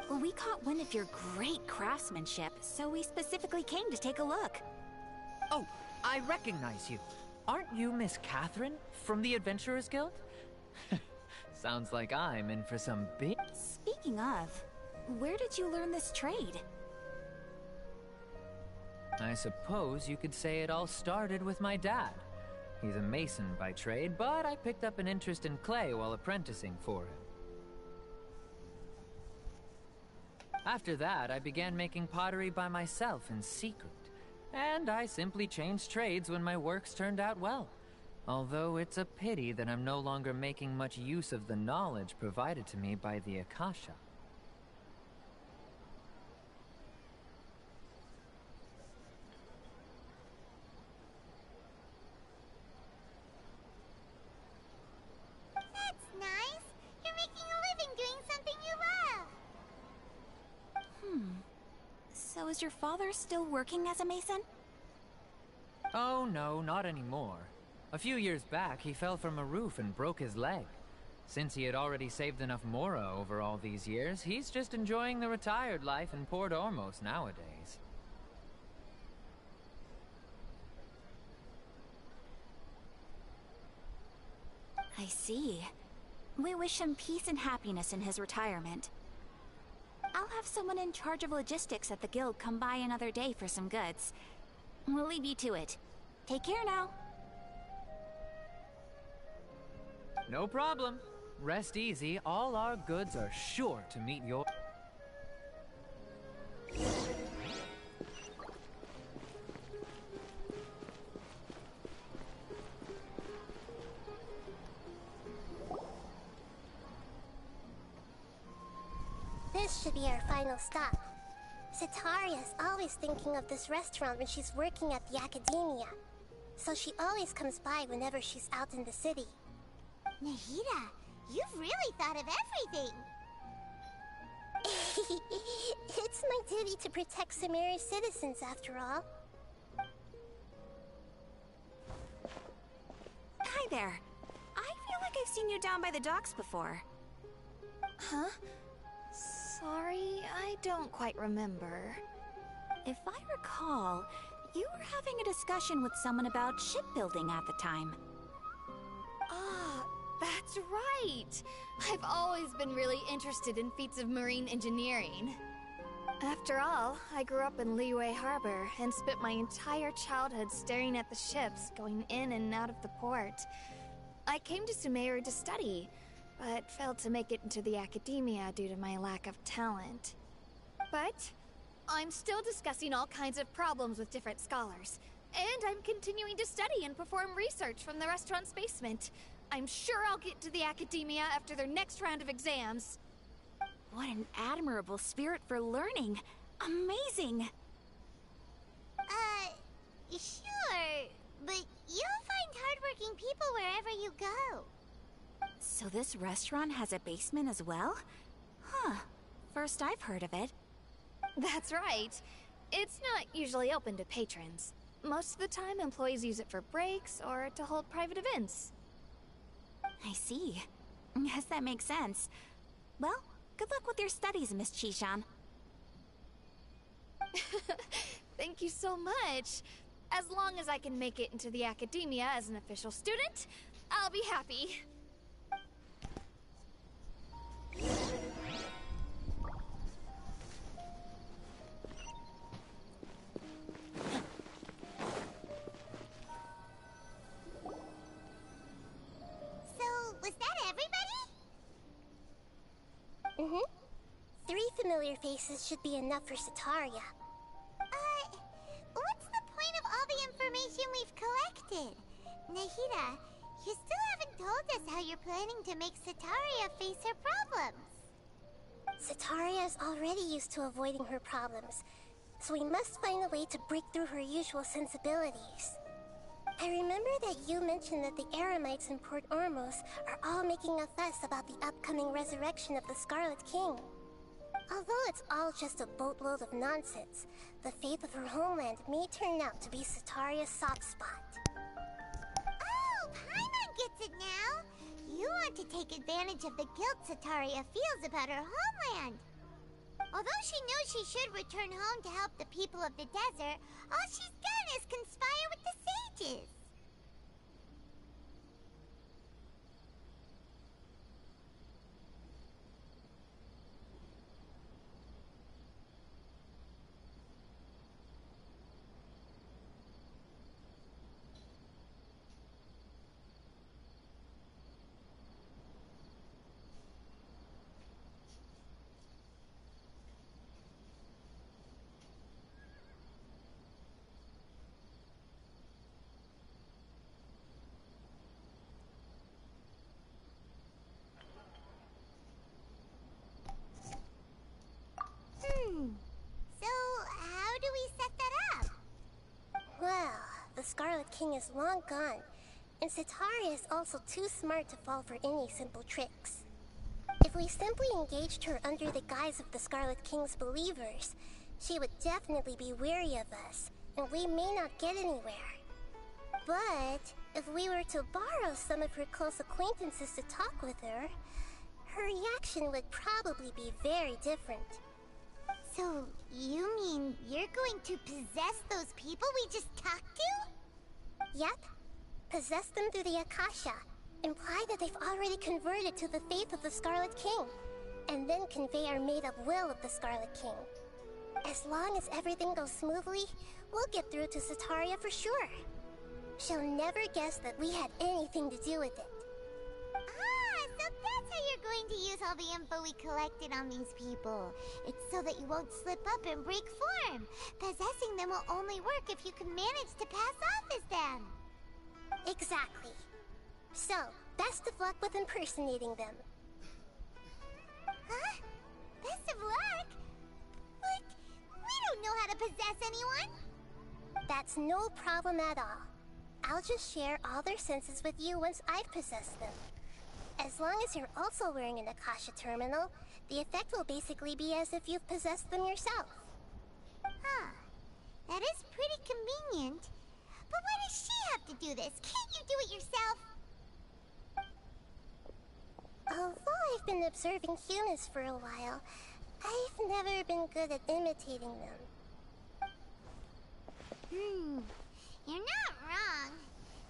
Speaker 6: Well, we caught wind of your great craftsmanship, so we specifically came to take a look.
Speaker 7: Oh, I recognize you. Aren't you Miss Catherine from the Adventurers Guild? Sounds like I'm in for some big...
Speaker 6: Speaking of, where did you learn this trade?
Speaker 7: I suppose you could say it all started with my dad. He's a mason by trade, but I picked up an interest in clay while apprenticing for him. After that, I began making pottery by myself in secret. And I simply changed trades when my works turned out well. Although it's a pity that I'm no longer making much use of the knowledge provided to me by the Akasha.
Speaker 1: That's nice. You're making a living doing something you love.
Speaker 6: So is your father still working as a mason?
Speaker 7: Oh no, not anymore. A few years back, he fell from a roof and broke his leg. Since he had already saved enough Mora over all these years, he's just enjoying the retired life in Port Ormos nowadays.
Speaker 6: I see. We wish him peace and happiness in his retirement. I'll have someone in charge of logistics at the guild come by another day for some goods. We'll leave you to it. Take care now.
Speaker 7: No problem. Rest easy. All our goods are sure to meet your...
Speaker 3: This should be our final stop. Sataria's always thinking of this restaurant when she's working at the academia, so she always comes by whenever she's out in the city.
Speaker 1: Nahida, you've really thought of everything.
Speaker 3: It's my duty to protect Samari's citizens, after all.
Speaker 6: Hi there. I feel like I've seen you down by the docks before.
Speaker 5: Huh? Sorry, I don't quite remember.
Speaker 6: If I recall, you were having a discussion with someone about shipbuilding at the time.
Speaker 8: Ah, that's right! I've always been really interested in feats of marine engineering. After all, I grew up in Liyue Harbor and spent my entire childhood staring at the ships going in and out of the port. I came to Sumeru to study, but failed to make it into the academia due to my lack of talent. But I'm still discussing all kinds of problems with different scholars, and I'm continuing to study and perform research from the restaurant's basement. I'm sure I'll get to the academia after their next round of exams.
Speaker 6: What an admirable spirit for learning. Amazing!
Speaker 1: Sure, but you'll find hardworking people wherever you go.
Speaker 6: So this restaurant has a basement as well? Huh. First I've heard of it.
Speaker 8: That's right. It's not usually open to patrons. Most of the time, employees use it for breaks or to hold private events.
Speaker 6: I see. Guess that makes sense. Well, good luck with your studies, Miss Chishan.
Speaker 8: Thank you so much. As long as I can make it into the academia as an official student, I'll be happy.
Speaker 1: Was that everybody?
Speaker 3: Mm-hmm. 3 familiar faces should be enough for Sataria.
Speaker 1: What's the point of all the information we've collected? Nahida, you still haven't told us how you're planning to make Sataria face her problems.
Speaker 3: Sataria is already used to avoiding her problems, so we must find a way to break through her usual sensibilities. I remember that you mentioned that the Eremites in Port Ormos are all making a fuss about the upcoming resurrection of the Scarlet King. Although it's all just a boatload of nonsense, the fate of her homeland may turn out to be Sataria's soft spot.
Speaker 1: Oh, Paimon gets it now! You want to take advantage of the guilt Sataria feels about her homeland. Although she knows she should return home to help the people of the desert, all she's done is conspire with the sages. So, how do we set that up?
Speaker 3: Well, the Scarlet King is long gone, and Sataria is also too smart to fall for any simple tricks. If we simply engaged her under the guise of the Scarlet King's believers, she would definitely be wary of us, and we may not get anywhere. But if we were to borrow some of her close acquaintances to talk with her, her reaction would probably be very different.
Speaker 1: So, you mean you're going to possess those people we just talked to?
Speaker 3: Yep. Possess them through the Akasha. Imply that they've already converted to the faith of the Scarlet King, and then convey our made-up will of the Scarlet King. As long as everything goes smoothly, we'll get through to Sataria for sure. She'll never guess that we had anything to do with it.
Speaker 1: So that's how you're going to use all the info we collected on these people. It's so that you won't slip up and break form. Possessing them will only work if you can manage to pass off as them.
Speaker 3: Exactly. So, best of luck with impersonating them.
Speaker 1: Huh? Best of luck? But we don't know how to possess anyone.
Speaker 3: That's no problem at all. I'll just share all their senses with you once I've possessed them. As long as you're also wearing an Akasha terminal, the effect will basically be as if you've possessed them yourself.
Speaker 1: Huh. That is pretty convenient. But why does she have to do this? Can't you do it yourself?
Speaker 3: Although I've been observing humans for a while, I've never been good at imitating them.
Speaker 1: You're not wrong.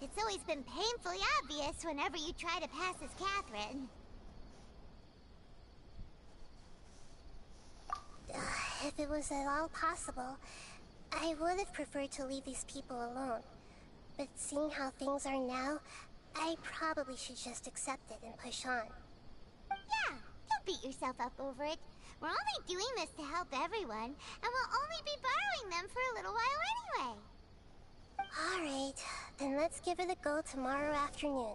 Speaker 1: It's always been painfully obvious whenever you try to pass as Catherine.
Speaker 3: If it was at all possible, I would have preferred to leave these people alone. But seeing how things are now, I probably should just accept it and push on.
Speaker 1: Yeah, don't beat yourself up over it. We're only doing this to help everyone, and we'll only be borrowing them for a little while anyway.
Speaker 3: Alright, then let's give it a go tomorrow afternoon.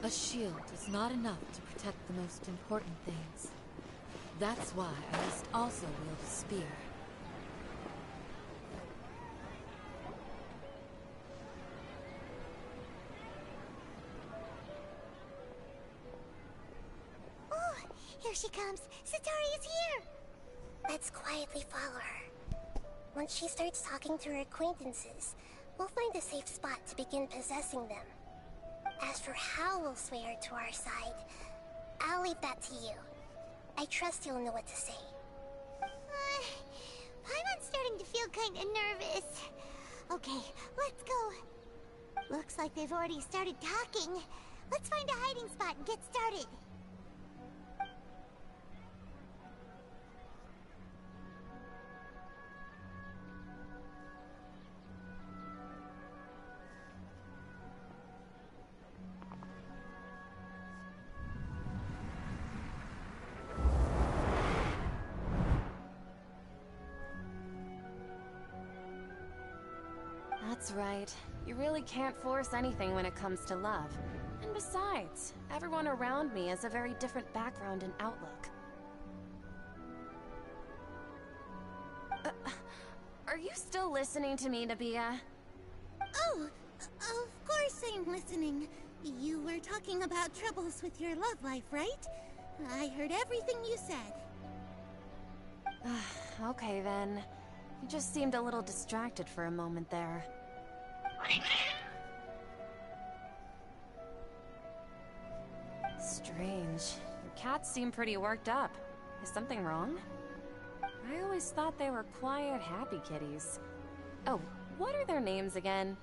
Speaker 9: A shield is not enough to protect the most important things. That's why I must also wield a spear.
Speaker 1: Oh, here she comes. Satari is here!
Speaker 3: Let's quietly follow her. Once she starts talking to her acquaintances, we'll find a safe spot to begin possessing them. As for how we'll sway her to our side, I'll leave that to you. I trust you'll know what to say.
Speaker 1: Paimon's starting to feel kinda nervous. Okay, let's go. Looks like they've already started talking. Let's find a hiding spot and get started.
Speaker 4: That's right. You really can't force anything when it comes to love. And besides, everyone around me has a very different background and outlook. Are you still listening to me, Nabia?
Speaker 3: Oh, of course I'm listening. You were talking about troubles with your love life, right? I heard everything you said.
Speaker 4: Okay then. You just seemed a little distracted for a moment there. Strange. Your cats seem pretty worked up. Is something wrong? I always thought they were quiet, happy kitties. Oh, what are their names again?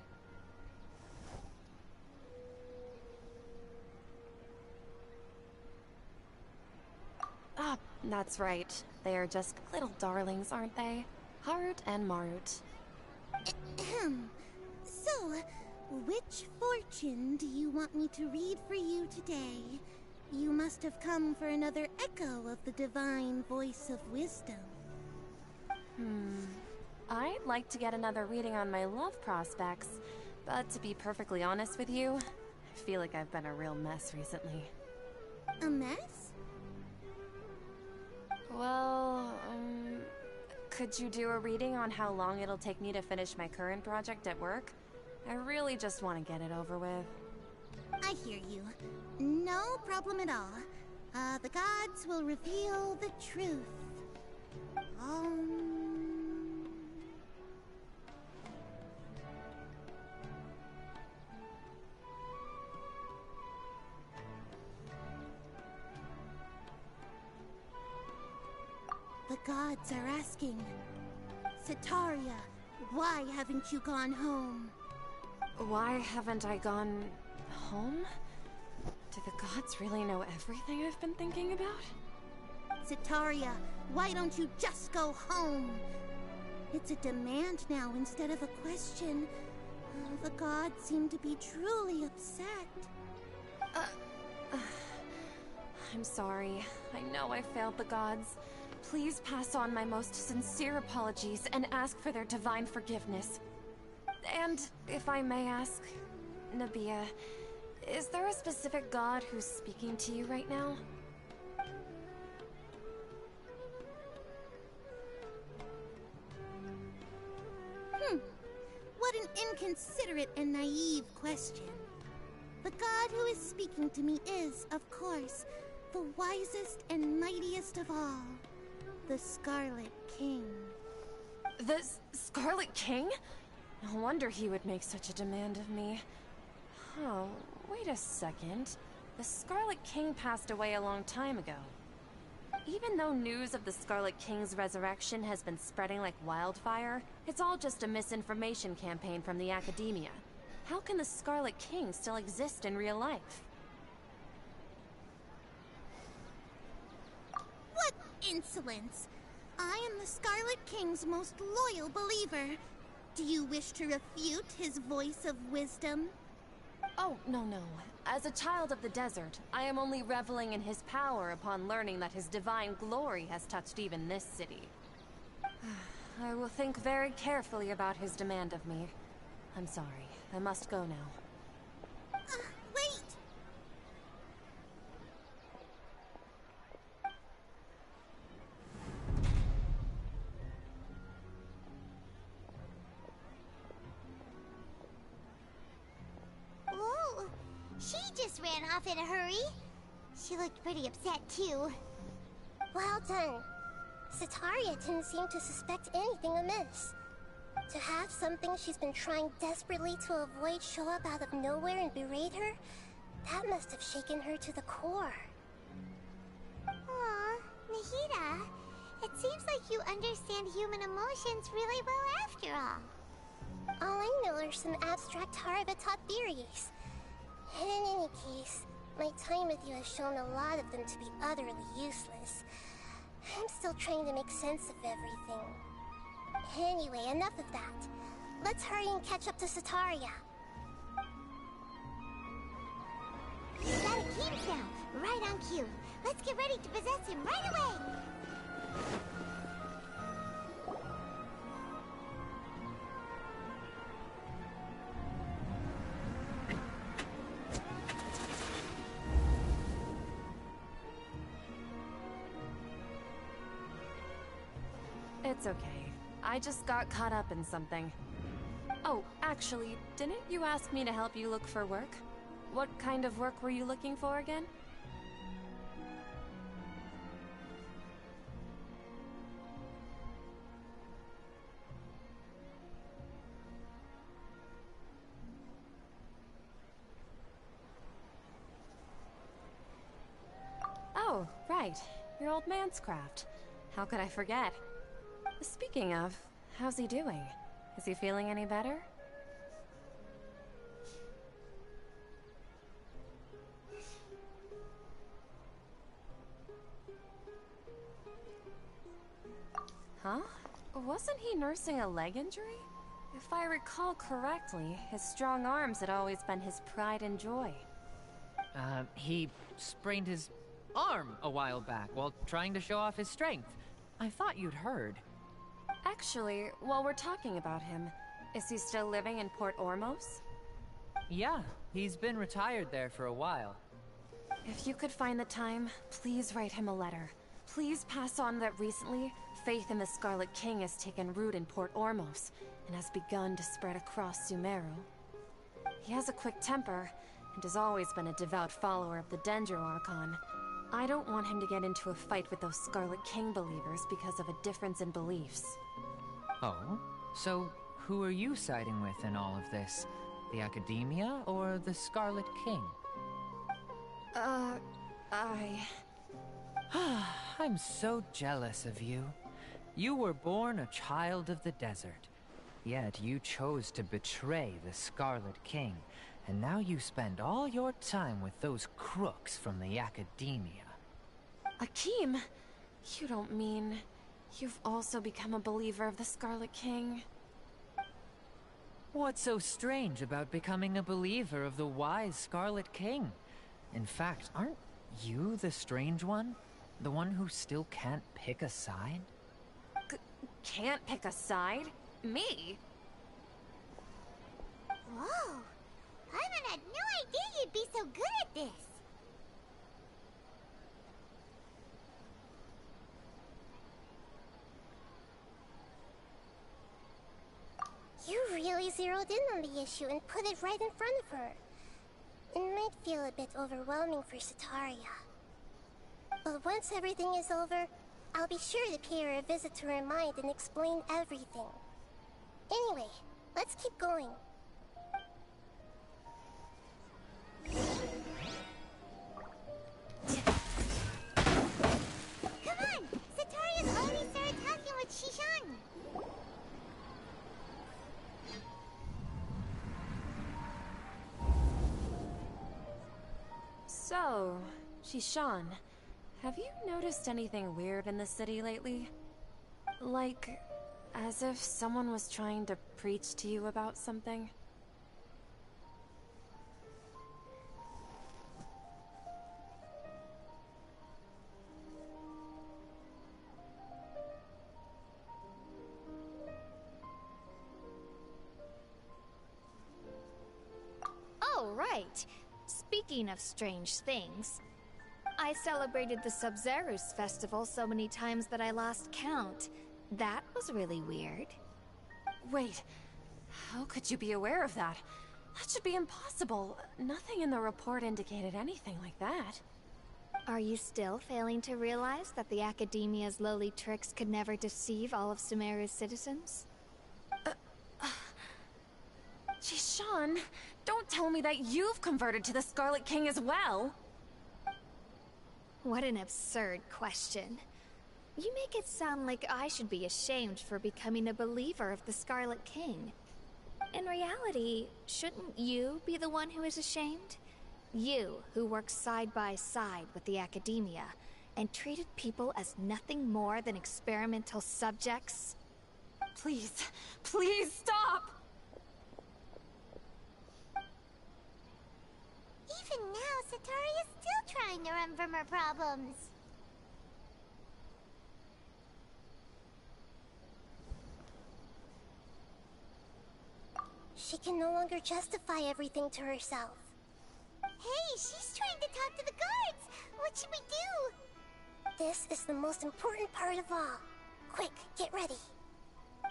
Speaker 4: Ah, that's right. They are just little darlings, aren't they? Harut and Marut.
Speaker 3: Ahem. So, which fortune do you want me to read for you today? You must have come for another echo of the divine voice of wisdom.
Speaker 4: I'd like to get another reading on my love prospects, but to be perfectly honest with you, I feel like I've been a real mess recently.
Speaker 3: A mess?
Speaker 4: Well, could you do a reading on how long it'll take me to finish my current project at work? I really just want to get it over with.
Speaker 3: I hear you. No problem at all. The gods will reveal the truth. The gods are asking, Setaria, why haven't you gone home?
Speaker 4: Why haven't I gone home? Do the gods really know everything I've been thinking about?
Speaker 3: Setaria, why don't you just go home? It's a demand now instead of a question. The gods seem to be truly upset.
Speaker 4: I'm sorry. I know I failed the gods. Please pass on my most sincere apologies and ask for their divine forgiveness. And, if I may ask, Nabia, is there a specific god who's speaking to you right now?
Speaker 3: What an inconsiderate and naive question. The god who is speaking to me is, of course, the wisest and mightiest of all. The Scarlet King.
Speaker 4: The Scarlet King? No wonder he would make such a demand of me. Oh, wait a second. The Scarlet King passed away a long time ago. Even though news of the Scarlet King's resurrection has been spreading like wildfire, it's all just a misinformation campaign from the academia. How can the Scarlet King still exist in real life?
Speaker 3: What insolence! I am the Scarlet King's most loyal believer. Do you wish to refute his voice of wisdom?
Speaker 4: Oh, no. As a child of the desert, I am only reveling in his power upon learning that his divine glory has touched even this city. I will think very carefully about his demand of me. I'm sorry. I must go now.
Speaker 3: Wait!
Speaker 1: just ran off in a hurry. She looked pretty upset, too.
Speaker 3: Well done. Sataria didn't seem to suspect anything amiss. To have something she's been trying desperately to avoid show up out of nowhere and berate her, that must have shaken her to the core.
Speaker 1: Aw, Nahida, it seems like you understand human emotions really well after all.
Speaker 3: All I know are some abstract Harvard-taught theories. And in any case, my time with you has shown a lot of them to be utterly useless. I'm still trying to make sense of everything. Anyway, enough of that. Let's hurry and catch up to Sataria.
Speaker 1: We got a Keems now, right on cue. Let's get ready to possess him right away!
Speaker 4: It's okay. I just got caught up in something. Oh, actually, didn't you ask me to help you look for work? What kind of work were you looking for again? Oh, right. Your old man's craft. How could I forget? Speaking of, how's he doing? Is he feeling any better? Huh? Wasn't he nursing a leg injury? If I recall correctly, his strong arms had always been his pride and joy.
Speaker 7: He sprained his arm a while back while trying to show off his strength. I thought you'd heard.
Speaker 4: Actually, while we're talking about him, is he still living in Port Ormos?
Speaker 7: Yeah, he's been retired there for a while.
Speaker 4: If you could find the time, please write him a letter. Please pass on that recently, faith in the Scarlet King has taken root in Port Ormos and has begun to spread across Sumeru. He has a quick temper and has always been a devout follower of the Dendro Archon. I don't want him to get into a fight with those Scarlet King believers because of a difference in beliefs.
Speaker 7: Oh? So, who are you siding with in all of this? The Academia or the Scarlet King? I'm so jealous of you. You were born a child of the desert, yet you chose to betray the Scarlet King, and now you spend all your time with those crooks from the Academia.
Speaker 4: Akeem, you don't mean you've also become a believer of the Scarlet King?
Speaker 7: What's so strange about becoming a believer of the wise Scarlet King? In fact, aren't you the strange one? The one who still can't pick a side?
Speaker 4: Can't pick a side? Me?
Speaker 1: Whoa! Paimon had no idea you'd be so good at this!
Speaker 3: You really zeroed in on the issue and put it right in front of her. It might feel a bit overwhelming for Sataria. But once everything is over, I'll be sure to pay her a visit to her mind and explain everything. Anyway, let's keep going.
Speaker 1: Come on! Sataria's already started talking with Shishan!
Speaker 4: So, Shishan, have you noticed anything weird in the city lately? Like, as if someone was trying to preach to you about something?
Speaker 8: Oh, right. Speaking of strange things, I celebrated the SABZERUZ festival so many times that I lost count. That was really weird.
Speaker 4: Wait, how could you be aware of that? That should be impossible. Nothing in the report indicated anything like that.
Speaker 8: Are you still failing to realize that the Academia's lowly tricks could never deceive all of Sumeru's citizens?
Speaker 4: Jishan, don't tell me that you've converted to the Scarlet King as well!
Speaker 8: What an absurd question. You make it sound like I should be ashamed for becoming a believer of the Scarlet King. In reality, shouldn't you be the one who is ashamed? You, who works side by side with the Academia, and treated people as nothing more than experimental subjects?
Speaker 4: Please, please stop!
Speaker 1: Even now, Satori is still trying to run from her problems.
Speaker 3: She can no longer justify everything to herself.
Speaker 1: Hey, she's trying to talk to the guards! What should we do?
Speaker 3: This is the most important part of all. Quick, get ready.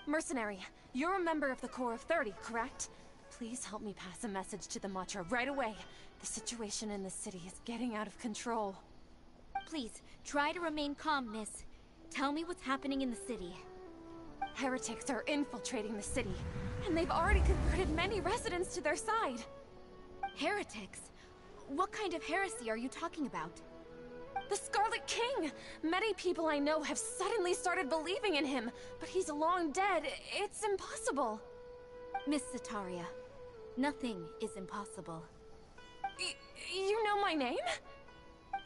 Speaker 4: Mercenary, you're a member of the Corps of 30, correct? Please help me pass a message to the Matra right away. The situation in the city is getting out of control.
Speaker 6: Please, try to remain calm, miss. Tell me what's happening in the city.
Speaker 4: Heretics are infiltrating the city, and they've already converted many residents to their side.
Speaker 6: Heretics? What kind of heresy are you talking about?
Speaker 4: The Scarlet King! Many people I know have suddenly started believing in him, but he's long dead. It's impossible.
Speaker 6: Miss Sataria, nothing is impossible.
Speaker 4: You know my name?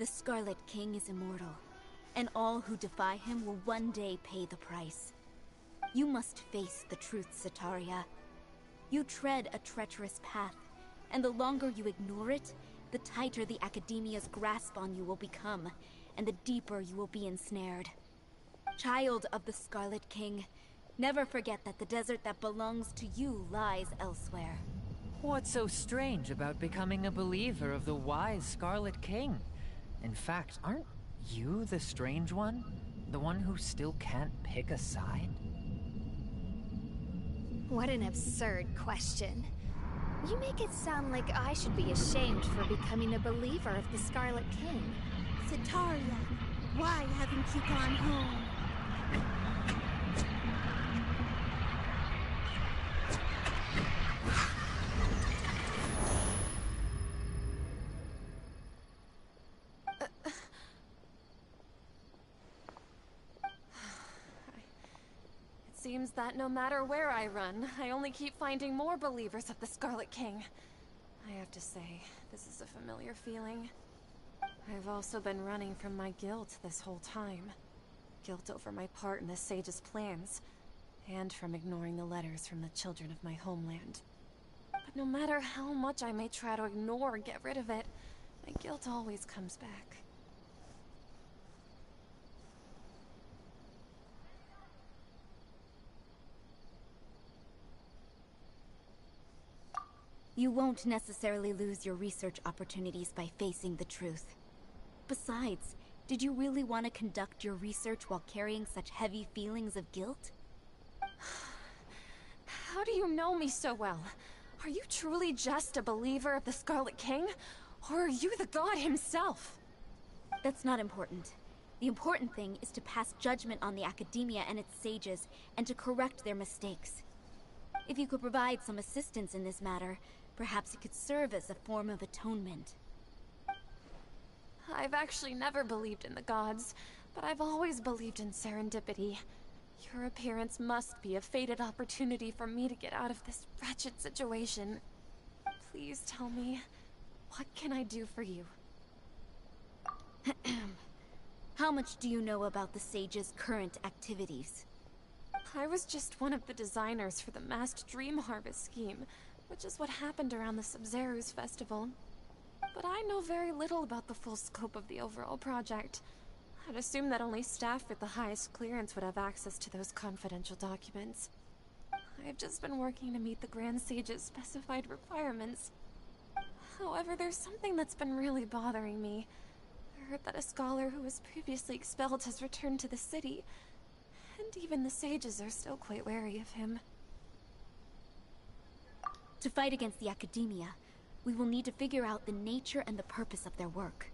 Speaker 6: The Scarlet King is immortal, and all who defy him will one day pay the price. You must face the truth, Sataria. You tread a treacherous path, and the longer you ignore it, the tighter the Academia's grasp on you will become, and the deeper you will be ensnared. Child of the Scarlet King, never forget that the desert that belongs to you lies elsewhere.
Speaker 7: What's so strange about becoming a believer of the wise Scarlet King? In fact, aren't you the strange one? The one who still can't pick a side?
Speaker 8: What an absurd question. You make it sound like I should be ashamed for becoming a believer of the Scarlet King.
Speaker 3: Sataria, why haven't you gone home?
Speaker 4: Seems that no matter where I run, I only keep finding more believers of the Scarlet King. I have to say, this is a familiar feeling. I've also been running from my guilt this whole time. Guilt over my part in the Sage's plans, and from ignoring the letters from the children of my homeland. But no matter how much I may try to ignore or get rid of it, my guilt always comes back.
Speaker 6: You won't necessarily lose your research opportunities by facing the truth. Besides, did you really want to conduct your research while carrying such heavy feelings of guilt?
Speaker 4: How do you know me so well? Are you truly just a believer of the Scarlet King? Or are you the god himself?
Speaker 6: That's not important. The important thing is to pass judgment on the Academia and its sages, and to correct their mistakes. If you could provide some assistance in this matter, perhaps it could serve as a form of atonement.
Speaker 4: I've actually never believed in the gods, but I've always believed in serendipity. Your appearance must be a fated opportunity for me to get out of this wretched situation. Please tell me, what can I do for you?
Speaker 6: How much do you know about the Sage's current activities?
Speaker 4: I was just one of the designers for the masked dream harvest scheme, which is what happened around the SABZERUZ festival. But I know very little about the full scope of the overall project. I'd assume that only staff with the highest clearance would have access to those confidential documents. I've just been working to meet the Grand Sage's specified requirements. However, there's something that's been really bothering me. I heard that a scholar who was previously expelled has returned to the city, and even the sages are still quite wary of him.
Speaker 5: To fight against the Academia, we will need to figure out the nature and the purpose of their work.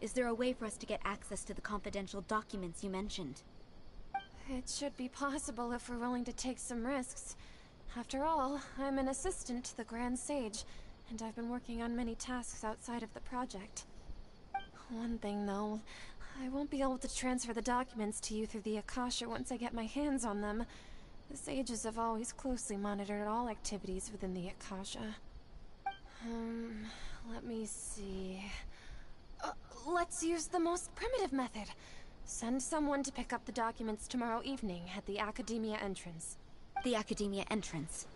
Speaker 5: Is there a way for us to get access to the confidential documents you mentioned?
Speaker 4: It should be possible if we're willing to take some risks. After all, I'm an assistant to the Grand Sage, and I've been working on many tasks outside of the project. One thing, though, I won't be able to transfer the documents to you through the Akasha once I get my hands on them. The sages have always closely monitored all activities within the Akasha. Let me see... let's use the most primitive method. Send someone to pick up the documents tomorrow evening at the Academia entrance.
Speaker 5: The Academia entrance?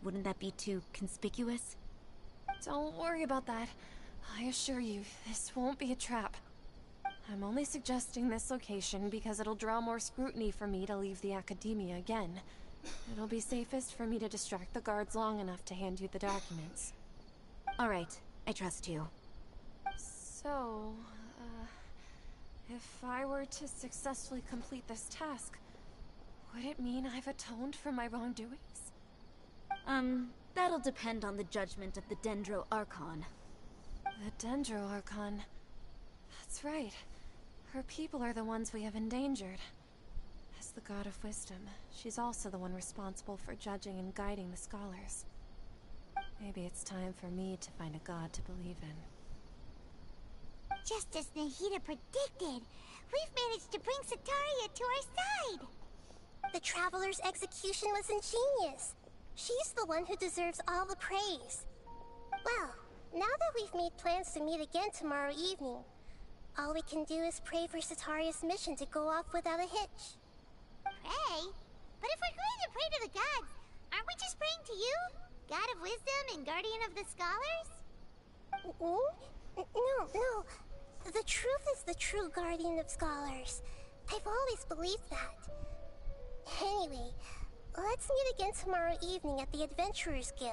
Speaker 5: Wouldn't that be too conspicuous?
Speaker 4: Don't worry about that. I assure you, this won't be a trap. I'm only suggesting this location because it'll draw more scrutiny for me to leave the Academia again. It'll be safest for me to distract the guards long enough to hand you the documents.
Speaker 5: Alright, I trust you.
Speaker 4: So, if I were to successfully complete this task, would it mean I've atoned for my wrongdoings?
Speaker 5: That'll depend on the judgment of the Dendro Archon.
Speaker 4: The Dendro Archon. That's right. Her people are the ones we have endangered. As the God of Wisdom, she's also the one responsible for judging and guiding the scholars. Maybe it's time for me to find a god to believe in.
Speaker 1: Just as Nahida predicted, we've managed to bring Sataria to our side!
Speaker 3: The Traveler's execution was ingenious. She's the one who deserves all the praise. Well, now that we've made plans to meet again tomorrow evening, all we can do is pray for Sataria's mission to go off without a hitch.
Speaker 1: Pray? But if we're going to pray to the gods, aren't we just praying to you? God of Wisdom and Guardian of the Scholars? No. The truth is the true Guardian of Scholars. I've always believed that. Anyway, let's meet again tomorrow evening at the Adventurers Guild.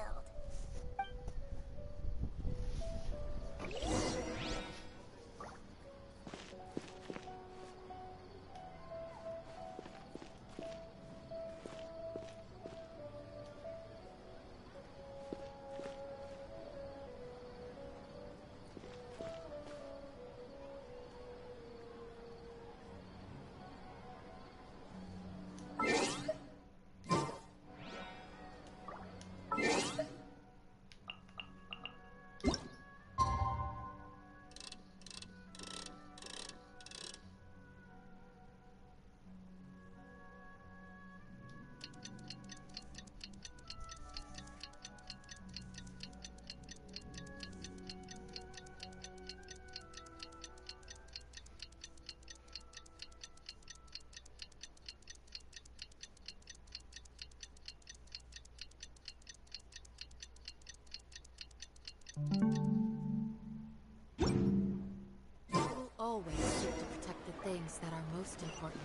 Speaker 9: We'll always seek to protect the things that are most important,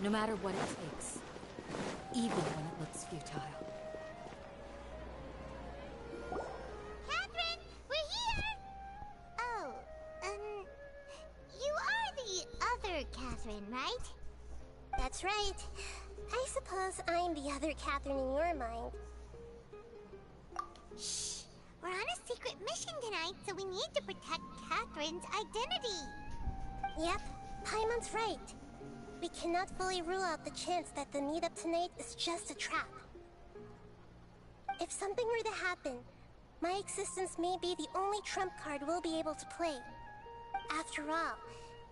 Speaker 9: no matter what it takes, even when it looks futile.
Speaker 1: Catherine, we're here! Oh, you are the other Catherine, right?
Speaker 3: That's right. I suppose I'm the other Catherine in your mind.
Speaker 1: Shh! We're on a secret mission tonight, so we need to protect Catherine's identity.
Speaker 3: Yep, Paimon's right. We cannot fully rule out the chance that the meetup tonight is just a trap. If something were to happen, my existence may be the only trump card we'll be able to play. After all,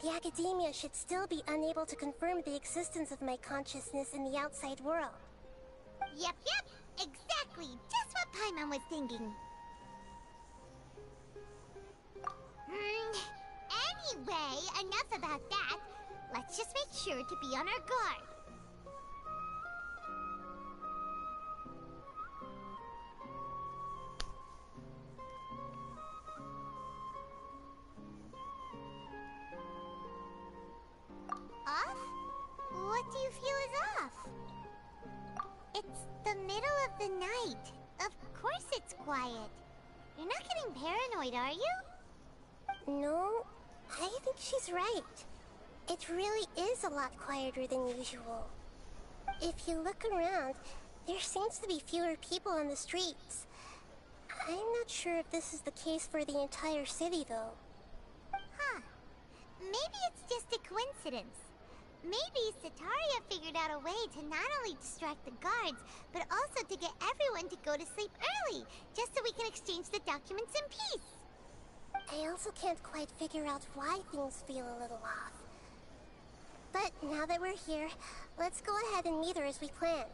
Speaker 3: the Academia should still be unable to confirm the existence of my consciousness in the outside world.
Speaker 1: Yep, exactly, just what Paimon was thinking. Anyway, enough about that. Let's just make sure to be on our guard. Off? What do you feel is off? It's the middle of the night. Of course it's quiet. You're not getting paranoid, are you?
Speaker 3: No, I think she's right. It really is a lot quieter than usual. If you look around, there seems to be fewer people on the streets. I'm not sure if this is the case for the entire city, though.
Speaker 1: Huh. Maybe it's just a coincidence. Maybe Sataria figured out a way to not only distract the guards, but also to get everyone to go to sleep early, just so we can exchange the documents in peace.
Speaker 3: I also can't quite figure out why things feel a little off. But now that we're here, let's go ahead and meet her as we planned.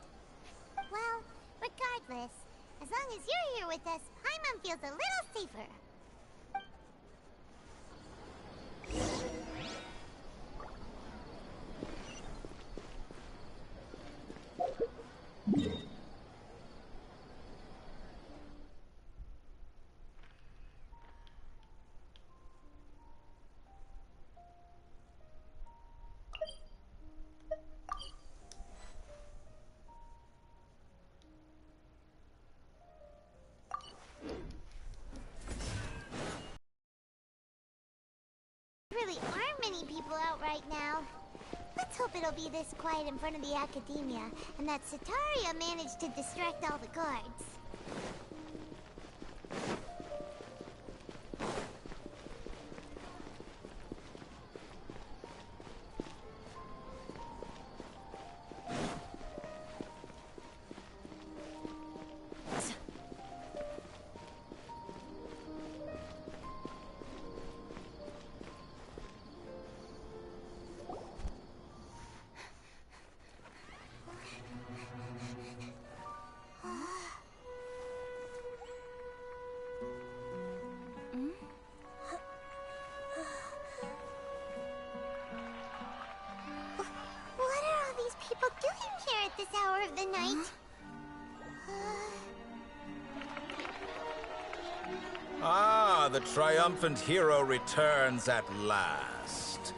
Speaker 1: Well, regardless, as long as you're here with us, Paimon feels a little safer. There really aren't many people out right now. Let's hope it'll be this quiet in front of the Academia, and that Sataria managed to distract all the guards. Of the night.
Speaker 10: Ah, the triumphant hero returns at last.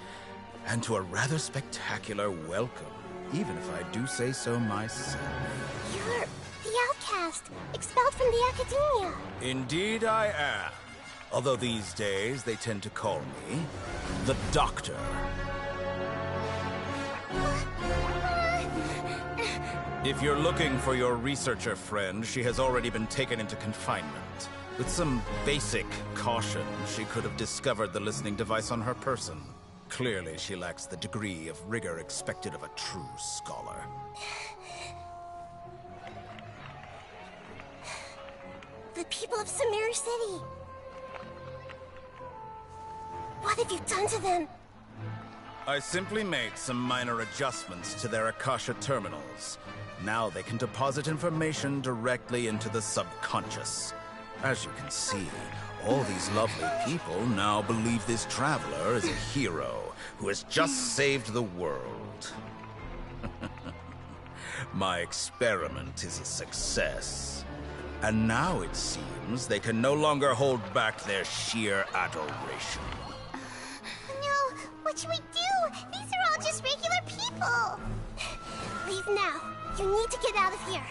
Speaker 10: And to a rather spectacular welcome, even if I do say so myself.
Speaker 3: You're the outcast, expelled from the Academia.
Speaker 10: Indeed I am. Although these days they tend to call me the Doctor. If you're looking for your researcher friend, she has already been taken into confinement. With some basic caution, she could have discovered the listening device on her person. Clearly, she lacks the degree of rigor expected of a true scholar.
Speaker 3: The people of Sumeru City! What have you done to them?
Speaker 10: I simply made some minor adjustments to their Akasha terminals. Now they can deposit information directly into the subconscious. As you can see, all these lovely people now believe this traveler is a hero who has just saved the world. My experiment is a success. And now it seems they can no longer hold back their sheer adoration.
Speaker 1: No, what should we do? These are all just regular people.
Speaker 3: Leave now. You need to get out of here.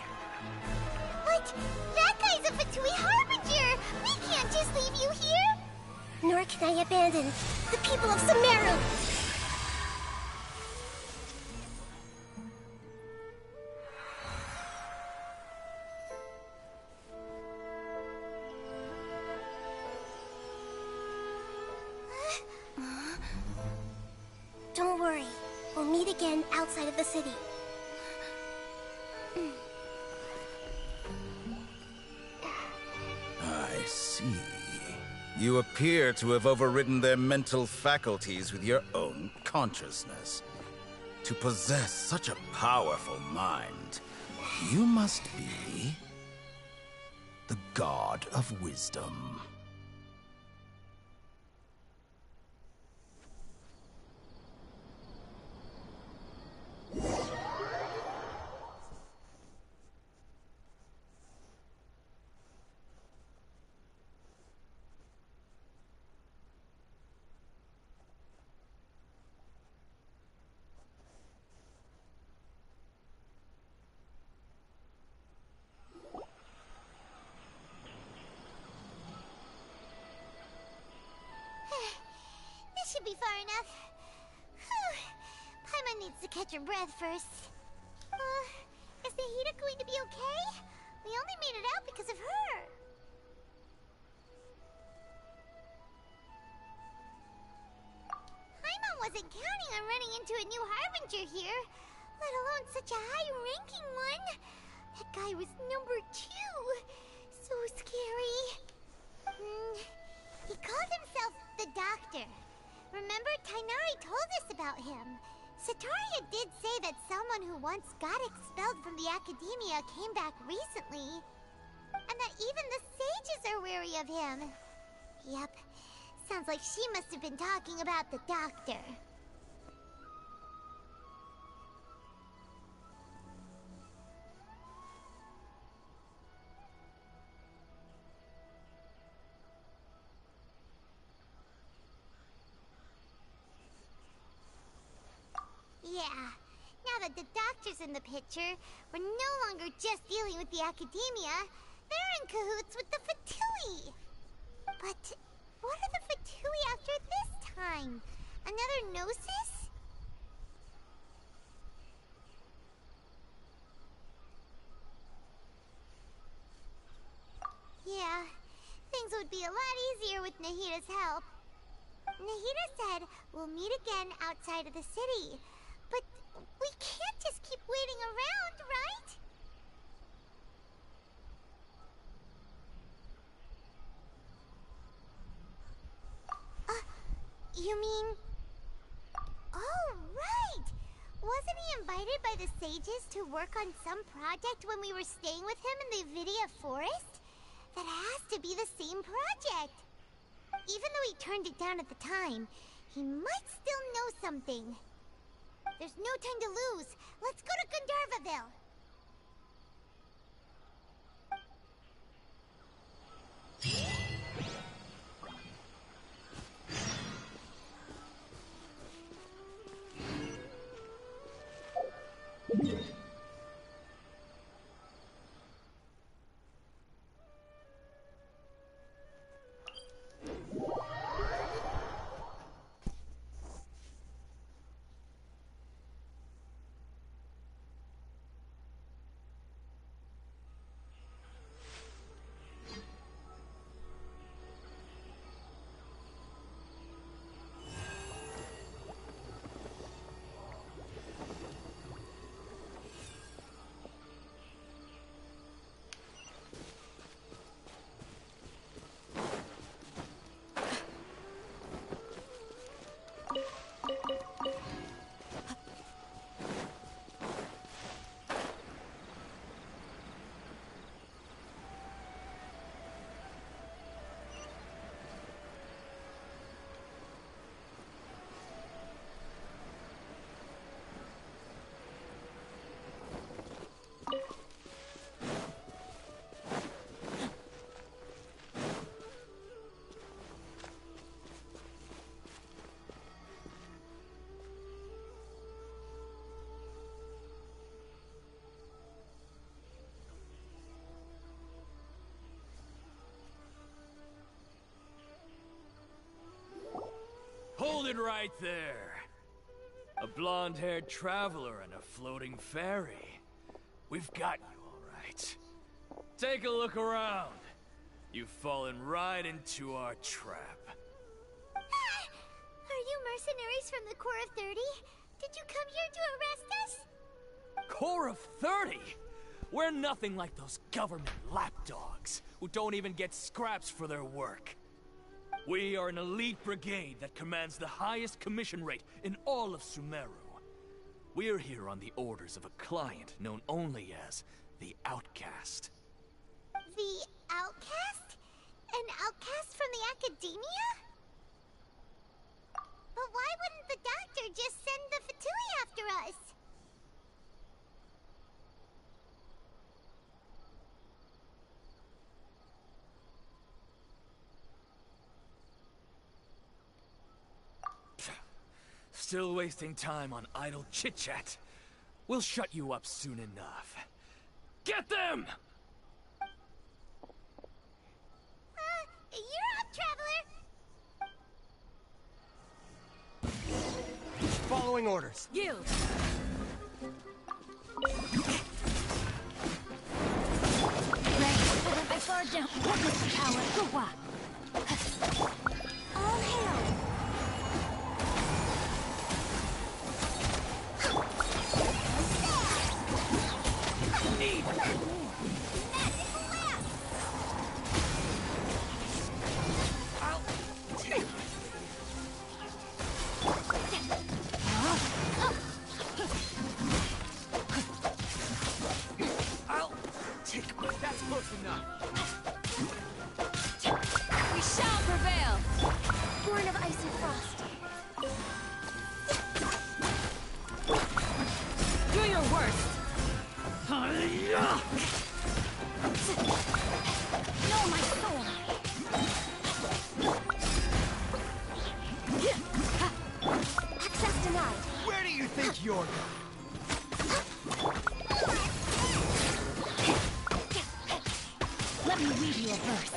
Speaker 1: But that guy's a Fatui Harbinger. We can't just leave you here.
Speaker 3: Nor can I abandon the people of Sumeru. Don't worry. We'll meet again outside of the city.
Speaker 10: I see. You appear to have overridden their mental faculties with your own consciousness. To possess such a powerful mind, you must be the god of wisdom.
Speaker 1: This should be far enough. Paimon needs to catch her breath first. Is the heater going to be okay? We only made it out because of her. wasn't counting on running into a new Harbinger here, let alone such a high-ranking one. That guy was number 2. So scary. He called himself the Doctor. Remember, Tainari told us about him. Sataria did say that someone who once got expelled from the Academia came back recently. And that even the sages are wary of him. Yep. Sounds like she must have been talking about the Doctor. Yeah. Now that the Doctor's in the picture, we're no longer just dealing with the Academia. They're in cahoots with the Fatui. But what are the Fatui after this time? Another Gnosis? Yeah, things would be a lot easier with Nahida's help. Nahida said we'll meet again outside of the city. But we can't just keep waiting around, right? You mean... Oh, right! Wasn't he invited by the sages to work on some project when we were staying with him in the Vidia Forest? That has to be the same project! Even though he turned it down at the time, he might still know something. There's no time to lose. Let's go to Gandharvaville.
Speaker 11: Hold it right there. A blonde-haired traveler and a floating fairy. We've got you, all right. Take a look around. You've fallen right into our trap.
Speaker 1: Are you mercenaries from the Corps of 30? Did you come here to arrest us?
Speaker 11: Corps of 30? We're nothing like those government lapdogs who don't even get scraps for their work. We are an elite brigade that commands the highest commission rate in all of Sumeru. We're here on the orders of a client known only as the Outcast.
Speaker 1: The Outcast? An outcast from the Academia? But why wouldn't the Doctor just send the Fatui after us?
Speaker 11: Still wasting time on idle chit-chat. We'll shut you up soon enough. Get them!
Speaker 1: You're up, Traveler!
Speaker 12: Following orders.
Speaker 9: Yield!
Speaker 6: I far down. Witness power. Go on. All hail.
Speaker 11: your guy.
Speaker 6: Let me read you a verse.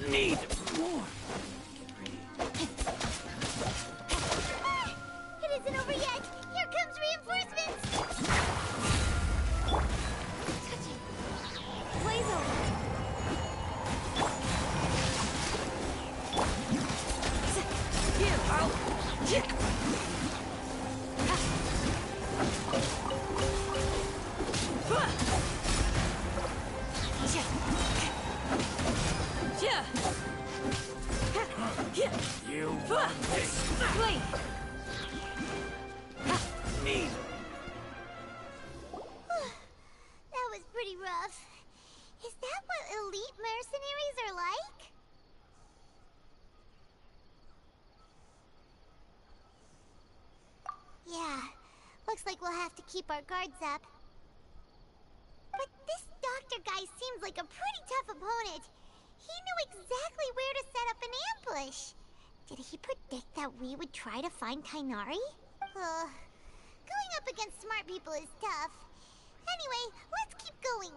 Speaker 11: Need more.
Speaker 1: It isn't over yet! Here comes reinforcements!
Speaker 6: Touching. Blaze over.
Speaker 11: Here, I'll... You want this?
Speaker 6: Wait.
Speaker 11: Need.
Speaker 1: That was pretty rough. Is that what elite mercenaries are like? Yeah, looks like we'll have to keep our guards up. But this doctor guy seems like a pretty tough opponent. He knew exactly where to set up an ambush. Did he predict that we would try to find Tighnari? Going up against smart people is tough. Anyway, let's keep going.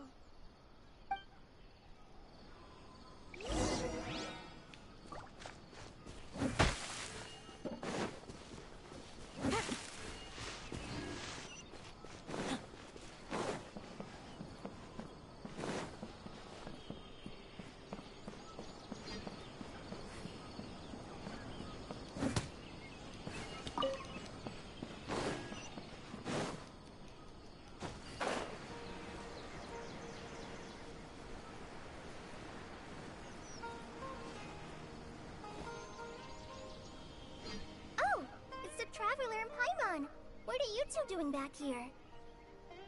Speaker 3: Traveler and Paimon, what are you two doing back here?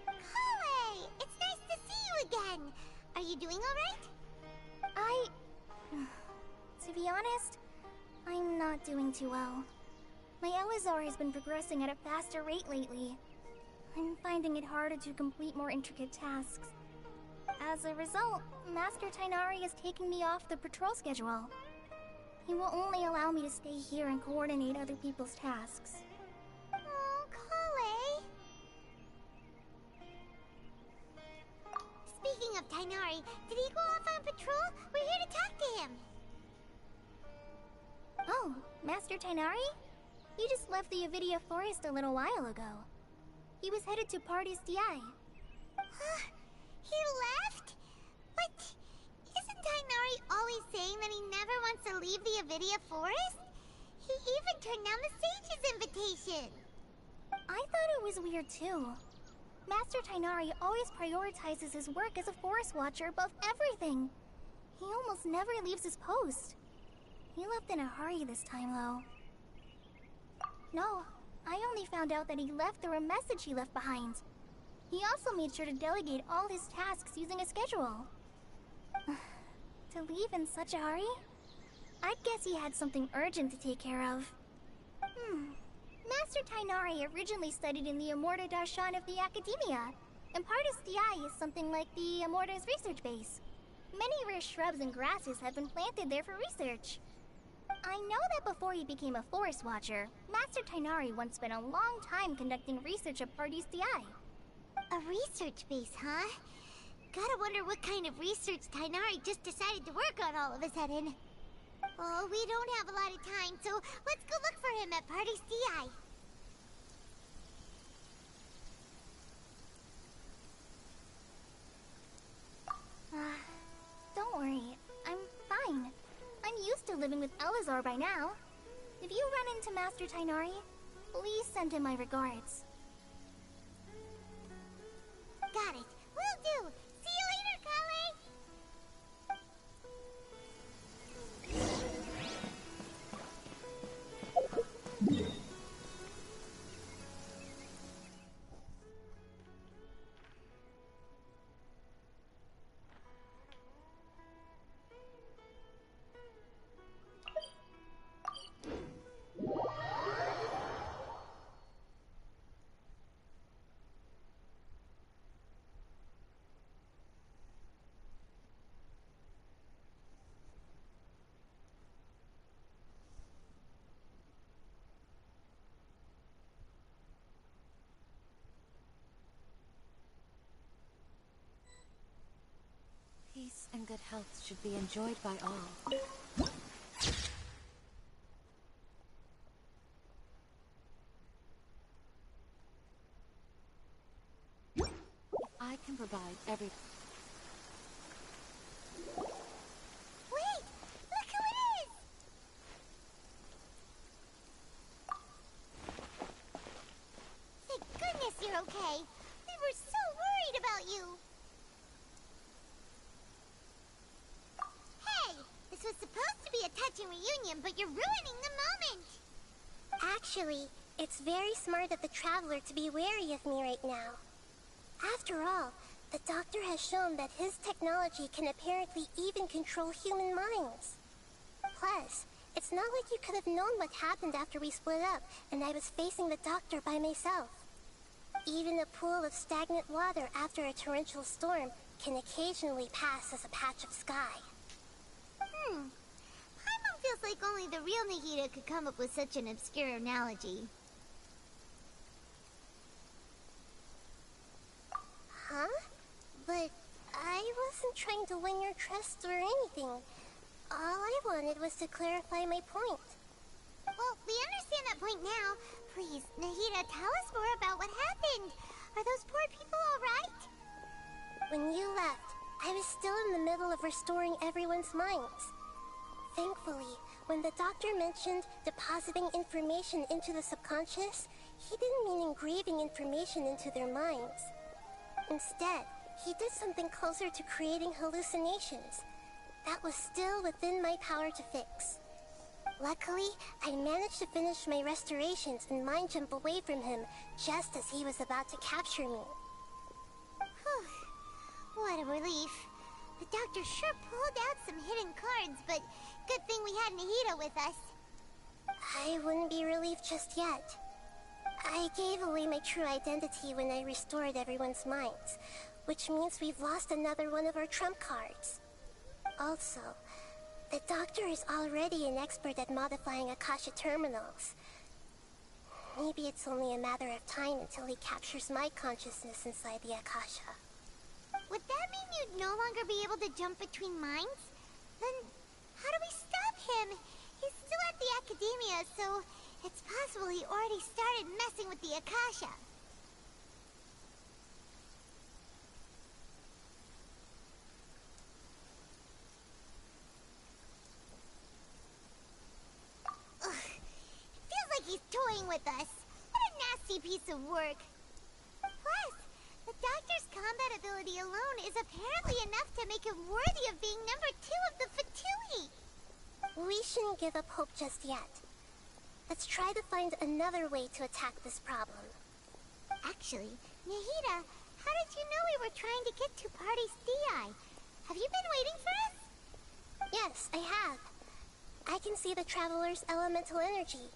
Speaker 1: Chloe! It's nice to see you again! Are you doing alright?
Speaker 3: To be honest, I'm not doing too well. My Elazar has been progressing at a faster rate lately. I'm finding it harder to complete more intricate tasks. As a result, Master Tighnari is taking me off the patrol schedule. He will only allow me to stay here and coordinate other people's tasks.
Speaker 1: Oh, Chloe! Speaking of Tighnari, did he go off on patrol? We're here to talk to him.
Speaker 3: Oh, Master Tighnari? He just left the Avidia Forest a little while ago. He was headed to Party's DI.
Speaker 1: Huh? He left? But isn't Tighnari always saying that he never wants to leave the Avidia Forest? He even turned down the Sage's invitation.
Speaker 3: I thought it was weird too. Master Tighnari always prioritizes his work as a forest watcher above everything. He almost never leaves his post. He left in a hurry this time though. No, I only found out that he left through a message he left behind. He also made sure to delegate all his tasks using a schedule. To leave in such a hurry? I'd guess he had something urgent to take care of. Master Tighnari originally studied in the Amorta Darshan of the Academia, and Partis DI is something like the Amorta's research base. Many rare shrubs and grasses have been planted there for research. I know that before he became a forest watcher, Master Tighnari once spent a long time conducting research at Partis DI.
Speaker 1: A research base, huh? Gotta wonder what kind of research Tighnari just decided to work on all of a sudden. Oh, we don't have a lot of time, so let's go look for him at Party's DI.
Speaker 3: Don't worry, I'm fine. I'm used to living with Elazar by now. If you run into Master Tighnari, please send him my regards.
Speaker 1: Got it. Will do. See you later, Kale.
Speaker 9: good health should be enjoyed by all. If I can provide every...
Speaker 1: Wait! Look who it is! Thank goodness you're okay. We were so worried about you. Hey! This was supposed to be a touching reunion, but you're ruining the moment!
Speaker 3: Actually, it's very smart of the Traveler to be wary of me right now. After all, the Doctor has shown that his technology can apparently even control human minds. Plus, it's not like you could have known what happened after we split up and I was facing the Doctor by myself. Even a pool of stagnant water after a torrential storm can occasionally pass as a patch of sky.
Speaker 1: Paimon feels like only the real Nahida could come up with such an obscure analogy.
Speaker 3: Huh? But I wasn't trying to win your trust or anything. All I wanted was to clarify my point.
Speaker 1: Well, we understand that point now. Please, Nahida, tell us more about what happened. Are those poor people alright?
Speaker 3: When you left, I was still in the middle of restoring everyone's minds. Thankfully, when the Doctor mentioned depositing information into the subconscious, he didn't mean engraving information into their minds. Instead, he did something closer to creating hallucinations. That was still within my power to fix. Luckily, I managed to finish my restorations and mind jump away from him just as he was about to capture me.
Speaker 1: Whew. What a relief. The Doctor sure pulled out some hidden cards, but good thing we had Nahida with us.
Speaker 3: I wouldn't be relieved just yet. I gave away my true identity when I restored everyone's minds, which means we've lost another one of our trump cards. Also, the Doctor is already an expert at modifying Akasha terminals. Maybe it's only a matter of time until he captures my consciousness inside the Akasha.
Speaker 1: Would that mean you'd no longer be able to jump between minds? Then how do we stop him? He's still at the Academia, so it's possible he already started messing with the Akasha. Ugh. It feels like he's toying with us. What a nasty piece of work. Plus, the Doctor's combat ability alone is apparently enough to make him worthy of being number 2 of the Fatui.
Speaker 3: We shouldn't give up hope just yet. Let's try to find another way to attack this problem.
Speaker 1: Actually, Nahida, how did you know we were trying to get to Party's Di? Have you been waiting for us?
Speaker 3: Yes, I have. I can see the Traveler's elemental energy,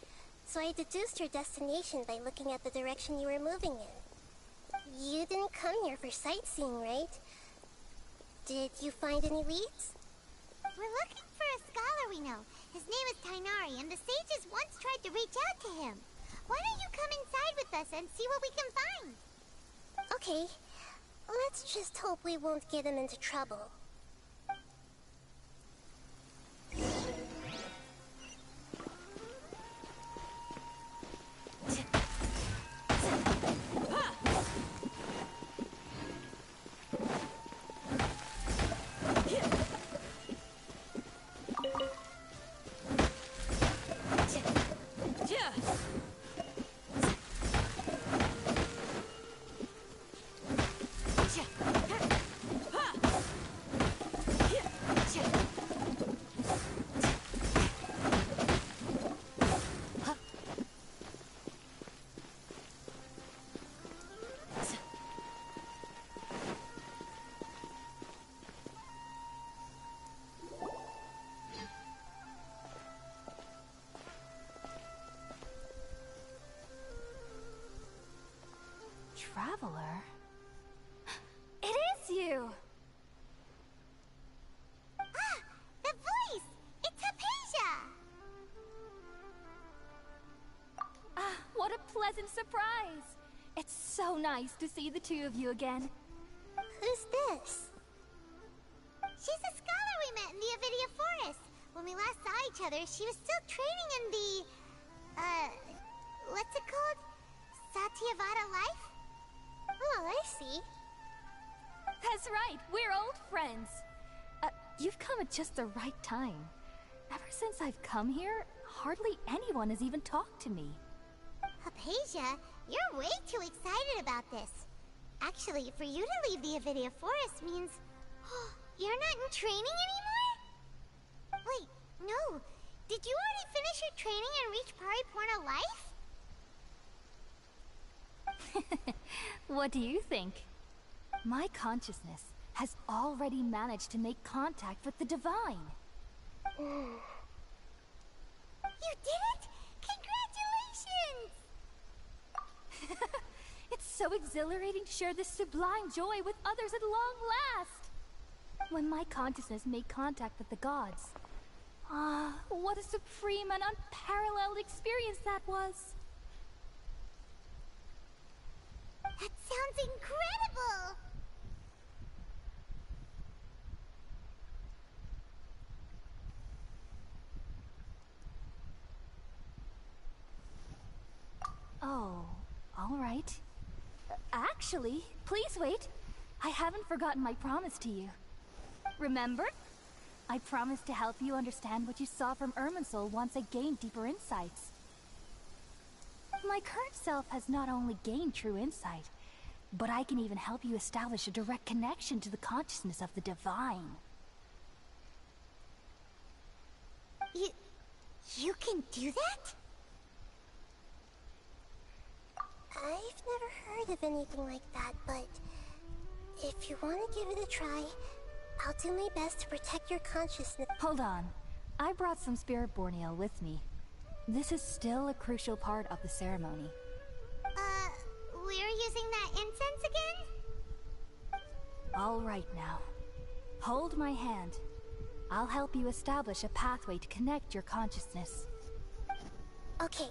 Speaker 3: so I deduced your destination by looking at the direction you were moving in. You didn't come here for sightseeing, right? Did you find any leads?
Speaker 1: We're looking for a scholar we know. His name is Tainari, and the sages once tried to reach out to him. Why don't you come inside with us and see what we can find?
Speaker 3: Okay. Let's just hope we won't get him into trouble.
Speaker 6: Traveler? It is you!
Speaker 1: Ah! The voice! It's Hypatia!
Speaker 6: Ah, what a pleasant surprise! It's so nice to see the two of you again.
Speaker 3: Who's this?
Speaker 1: She's a scholar! we last saw each other, she was still training in the... what's it called? Satyavada life? Oh, I see.
Speaker 5: That's right, we're old friends. You've come at just the right time. Ever since I've come here, hardly anyone has even talked to me.
Speaker 1: Hypatia, you're way too excited about this. Actually, for you to leave the Avidia Forest means... you're not in training anymore? Wait, no. Did you already finish your training and reach Pariporna life?
Speaker 5: What do you think? My consciousness has already managed to make contact with the divine.
Speaker 1: You did it! Congratulations!
Speaker 5: It's so exhilarating to share this sublime joy with others at long last! When my consciousness made contact with the gods. What a supreme and unparalleled experience that was!
Speaker 1: That sounds incredible!
Speaker 5: Oh, all right. Actually, please wait. I haven't forgotten my promise to you. Remember? I promised to help you understand what you saw from Irminsul once I gained deeper insights. My current self has not only gained true insight, but I can even help you establish a direct connection to the consciousness of the divine.
Speaker 1: You can do that?
Speaker 3: I've never heard of anything like that, but if you want to give it a try, I'll do my best to protect your consciousness.
Speaker 5: Hold on. I brought some spirit borneal with me. This is still a crucial part of the ceremony.
Speaker 1: We're using that incense again?
Speaker 5: All right now. Hold my hand. I'll help you establish a pathway to connect your consciousness.
Speaker 3: Okay.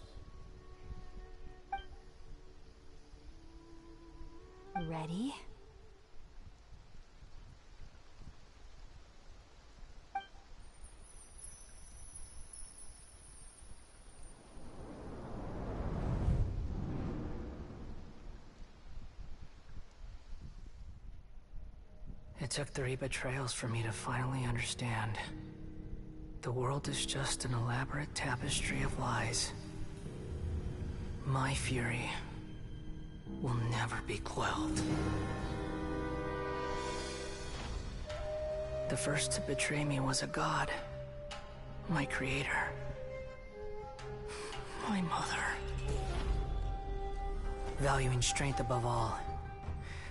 Speaker 5: Ready?
Speaker 12: It took 3 betrayals for me to finally understand. The world is just an elaborate tapestry of lies. My fury will never be quelled. The first to betray me was a god. My creator. My mother. Valuing strength above all,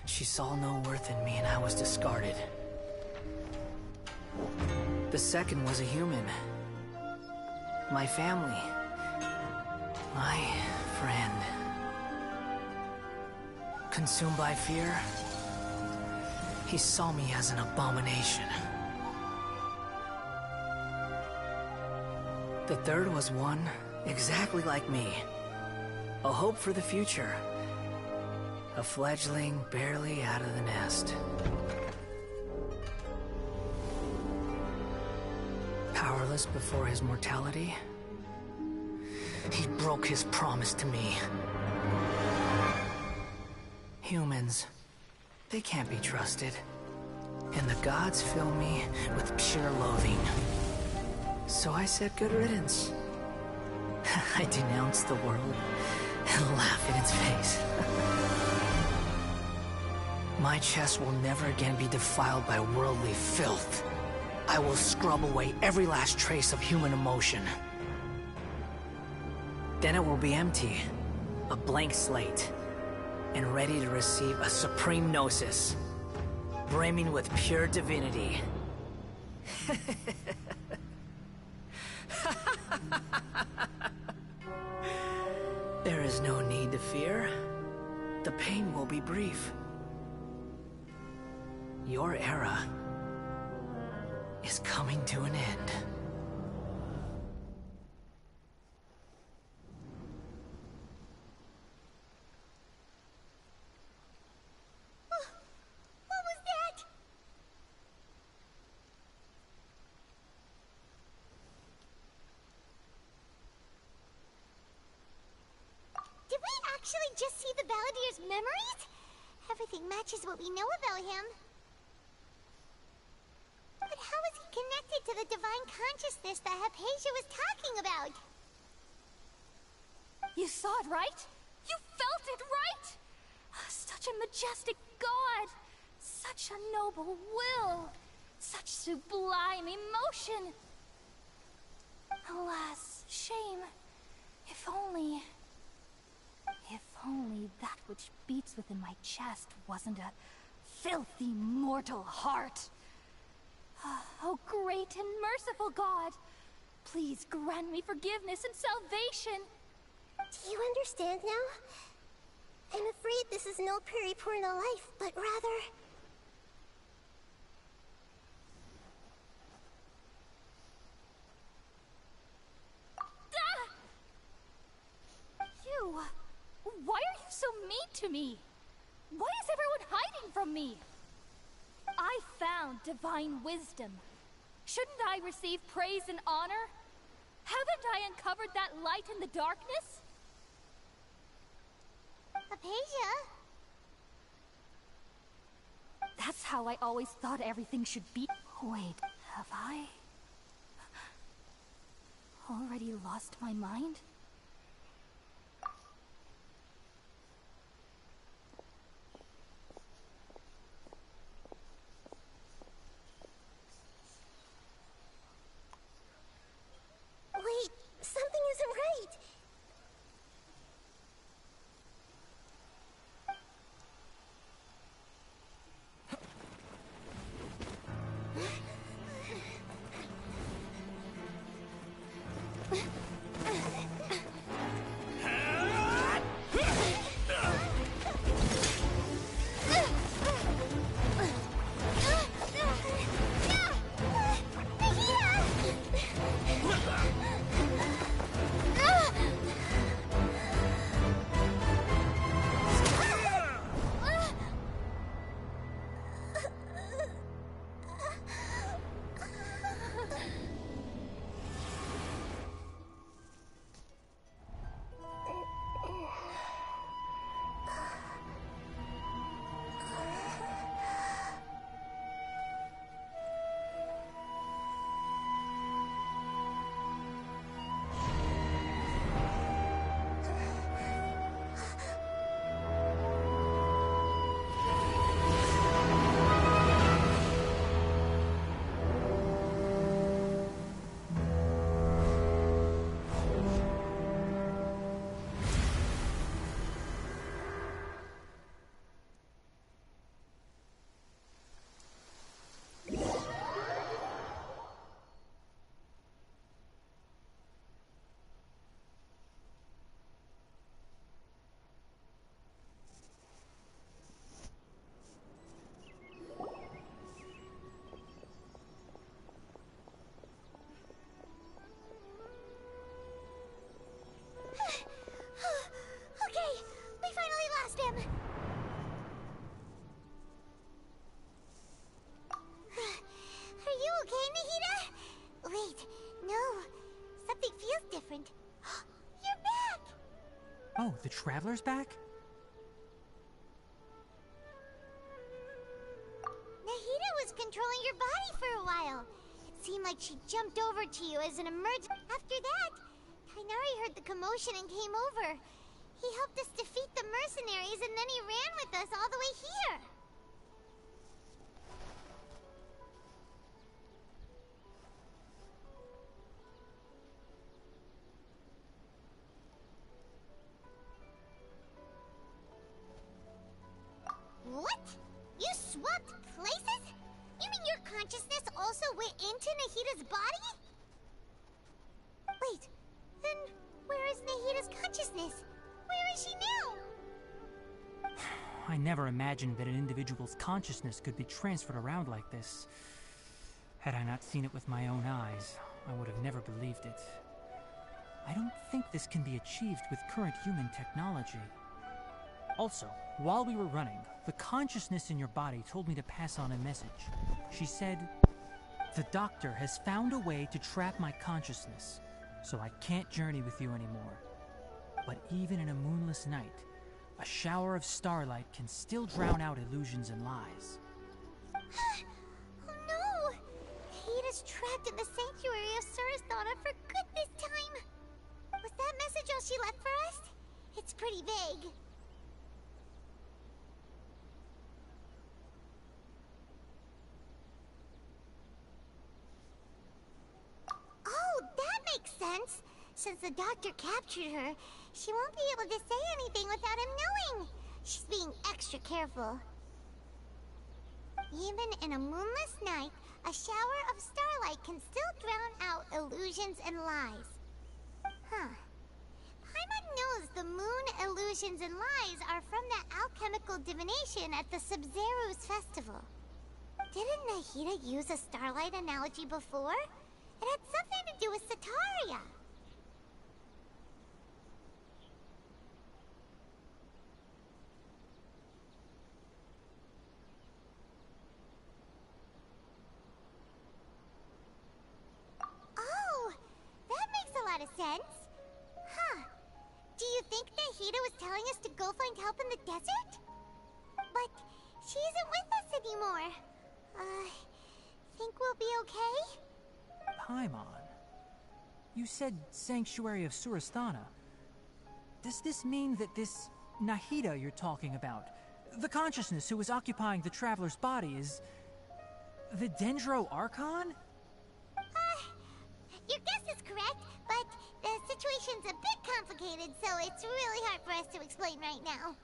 Speaker 12: she saw no worth in me and I was discarded. The second was a human. My family. My friend. Consumed by fear, he saw me as an abomination. The third was one exactly like me. A hope for the future. A fledgling barely out of the nest. Powerless before his mortality, he broke his promise to me. Humans, they can't be trusted. And the gods fill me with pure loathing. So I said good riddance. I denounced the world and laughed in its face. My chest will never again be defiled by worldly filth. I will scrub away every last trace of human emotion. Then it will be empty, a blank slate, and ready to receive a supreme gnosis, brimming with pure divinity. There is no need to fear. The pain will be brief. Your era is coming to an end.
Speaker 1: What was that? actually just see the Baladier's memories? Everything matches what we know about him. But how is he connected to the divine consciousness that Hypatia was talking about?
Speaker 5: You saw it, right? You felt it, right? Such a majestic god! Such a noble will! Such sublime emotion! Alas, shame. If only that which beats within my chest wasn't a filthy mortal heart. Oh, great and merciful God! Please grant me forgiveness and salvation!
Speaker 3: Do you understand now? I'm afraid this is no Puripurna life, but rather...
Speaker 5: You... Why are you so mean to me? Why is everyone hiding from me? I found divine wisdom. Shouldn't I receive praise and honor? Haven't I uncovered that light in the darkness?
Speaker 1: Hypatia?
Speaker 5: That's how I always thought everything should be. Wait, have I already lost my mind?
Speaker 3: Wait, something isn't right.
Speaker 13: Oh, the Traveler's back?
Speaker 1: Nahida was controlling your body for a while. It seemed like she jumped over to you as an emergency. After that, Kainari heard the commotion and came over. He helped us defeat the mercenaries and then he ran with us all the way here. What? You swapped places? You mean your consciousness also went into Nahida's body? Wait, then where is Nahida's consciousness? Where is she now?
Speaker 13: I never imagined that an individual's consciousness could be transferred around like this. Had I not seen it with my own eyes, I would have never believed it. I don't think this can be achieved with current human technology. Also, while we were running, the consciousness in your body told me to pass on a message. She said, "The doctor has found a way to trap my consciousness, so I can't journey with you anymore. But even in a moonless night, A shower of starlight can still drown out illusions and lies.
Speaker 1: Oh no! Hida's trapped in the sanctuary of Surasthana for good this time! Was that message all she left for us? It's pretty vague. Oh, that makes sense! Since the doctor captured her, she won't be able to say anything without him knowing! She's being extra careful. Even in a moonless night, a shower of starlight can still drown out illusions and lies. Huh. Paimon knows the moon illusions and lies are from that alchemical divination at the SABZERUZ festival. Didn't Nahida use a starlight analogy before? It had something to do with Sataria. Oh, that makes a lot of sense. Huh. Do you think Nahida was telling us to go find help in the desert? But she isn't with us anymore. Think we'll be okay?
Speaker 13: Paimon, you said Sanctuary of Surasthana. Does this mean that this Nahida you're talking about, the consciousness who is occupying the traveler's body, is the Dendro Archon?
Speaker 1: Your guess is correct, but the situation's a bit complicated, so it's really hard for us to explain right now.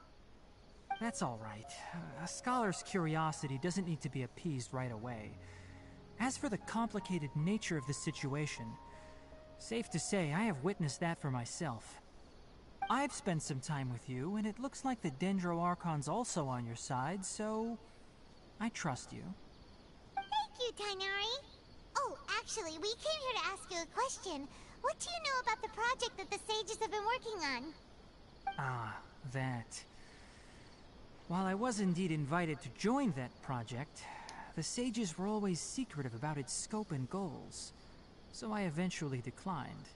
Speaker 13: That's all right. A scholar's curiosity doesn't need to be appeased right away. As for the complicated nature of the situation, safe to say I have witnessed that for myself. I've spent some time with you, and it looks like the Dendro Archon's also on your side, so I trust you.
Speaker 1: Thank you, Tainari. Oh, actually, we came here to ask you a question. What do you know about the project that the sages have been working on?
Speaker 13: Ah, that. While I was indeed invited to join that project, the sages were always secretive about its scope and goals, so I eventually declined.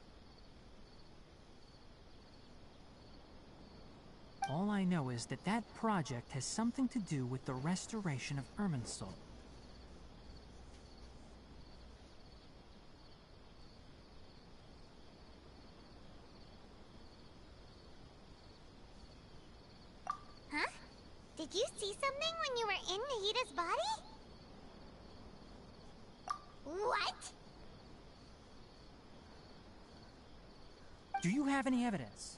Speaker 13: All I know is that that project has something to do with the restoration of Irminsul.
Speaker 1: Huh? Did you see something when you were in Nahida's body? What?
Speaker 13: Do you have any evidence?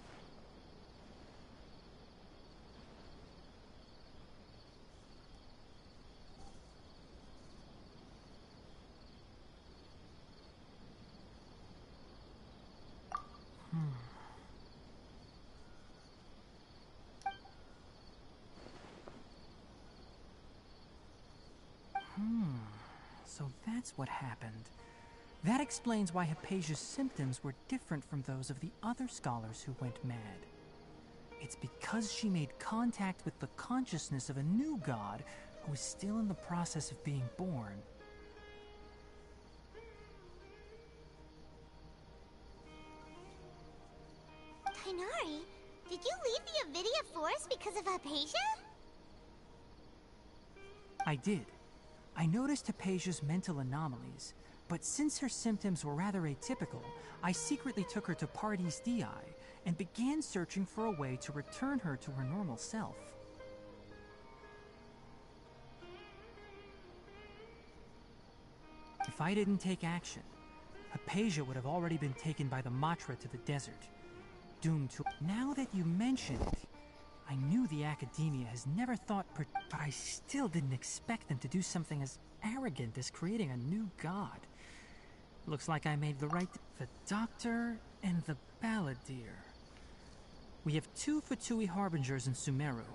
Speaker 13: So that's what happened. That explains why Hypatia's symptoms were different from those of the other scholars who went mad. It's because she made contact with the consciousness of a new god who is still in the process of being born.
Speaker 1: Tainari, did you leave the Avidia Forest because of Hypatia?
Speaker 13: I did. I noticed Hypatia's mental anomalies, but since her symptoms were rather atypical, I secretly took her to Pardes Dii and began searching for a way to return her to her normal self. If I didn't take action, Hypatia would have already been taken by the Matra to the desert, doomed to... Now that you mention it, I knew the Academia has never thought but I still didn't expect them to do something as arrogant as creating a new god. Looks like I made the right... The Doctor and the Balladeer. We have 2 Fatui Harbingers in Sumeru.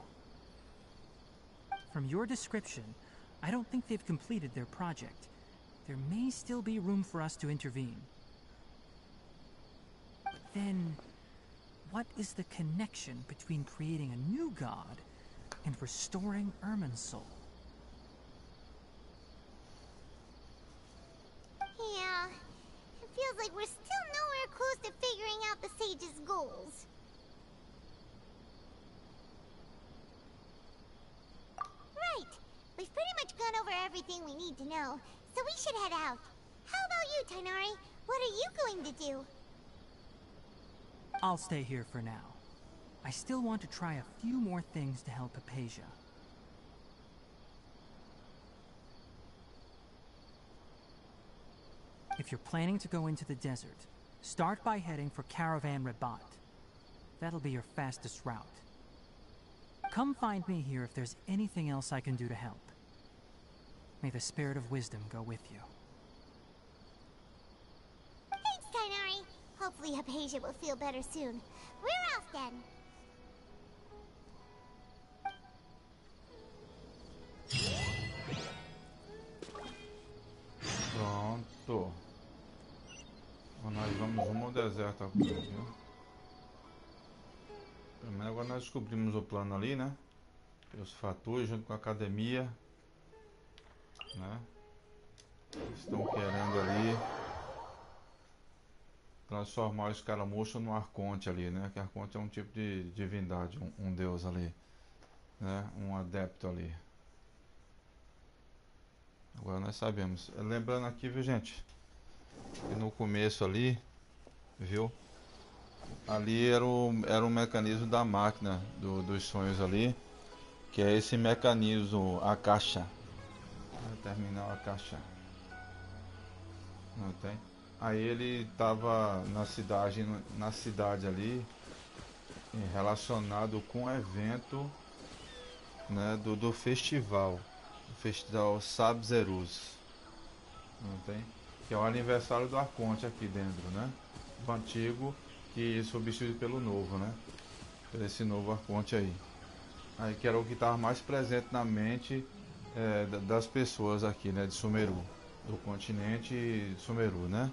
Speaker 13: From your description, I don't think they've completed their project. There may still be room for us to intervene. But then... what is the connection between creating a new god and restoring Irminsul?
Speaker 1: Yeah, it feels like we're still nowhere close to figuring out the sage's goals. everything we need to know, so we should head out. How about you, Tighnari? What are you going to do?
Speaker 13: I'll stay here for now. I still want to try a few more things to help Hypatia. If you're planning to go into the desert, start by heading for Caravan Rabat. That'll be your fastest route. Come find me here if there's anything else I can do to help. May the spirit of wisdom go with you.
Speaker 1: Thanks, Tighnari. Hopefully Hypatia will feel better soon. We're off then.
Speaker 14: Pronto. Nós vamos rumo ao deserto agora, viu? Primeiro agora nós descobrimos o plano ali, né? Os fatores junto com a academia, né? Eles estão querendo ali transformar o escaramucho no arconte ali, né? Que arconte é um tipo de divindade, um deus ali, né? Um adepto ali. Agora nós sabemos. Lembrando aqui, viu, gente? Que no começo ali, viu? Ali era um mecanismo da máquina dos sonhos ali, que é esse mecanismo, a caixa. Terminal a caixa. Não tem? Aí ele estava na cidade ali, relacionado com o evento, né, do festival. O festival SABZERUZ. Não tem? Que é o aniversário do Arconte aqui dentro, né? O antigo que substituído pelo novo, né? Por esse novo Arconte aí. Aí que era o que estava mais presente na mente das pessoas aqui, né? De Sumeru. Do continente Sumeru, né?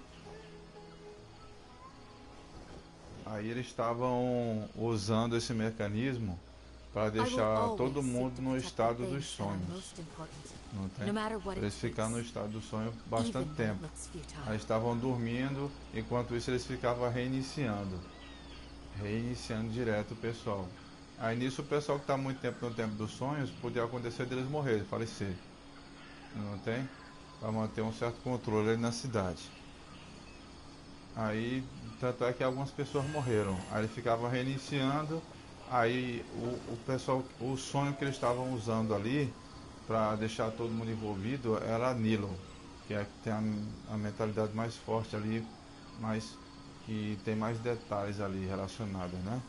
Speaker 14: Aí eles estavam usando esse mecanismo para deixar todo mundo no estado dos sonhos. Não tem? Eles ficaram no estado do sonho bastante tempo. Aí estavam dormindo, enquanto isso eles ficavam reiniciando direto o pessoal. Aí nisso o pessoal que está muito tempo no tempo dos sonhos, podia acontecer deles morrerem, falecer. Não tem? Para manter um certo controle ali na cidade. Aí, tanto é que algumas pessoas morreram. Aí ele ficava reiniciando. Aí o pessoal, o sonho que eles estavam usando ali para deixar todo mundo envolvido era a Nilo, que é a que tem a mentalidade mais forte ali, mas que tem mais detalhes ali relacionados, né,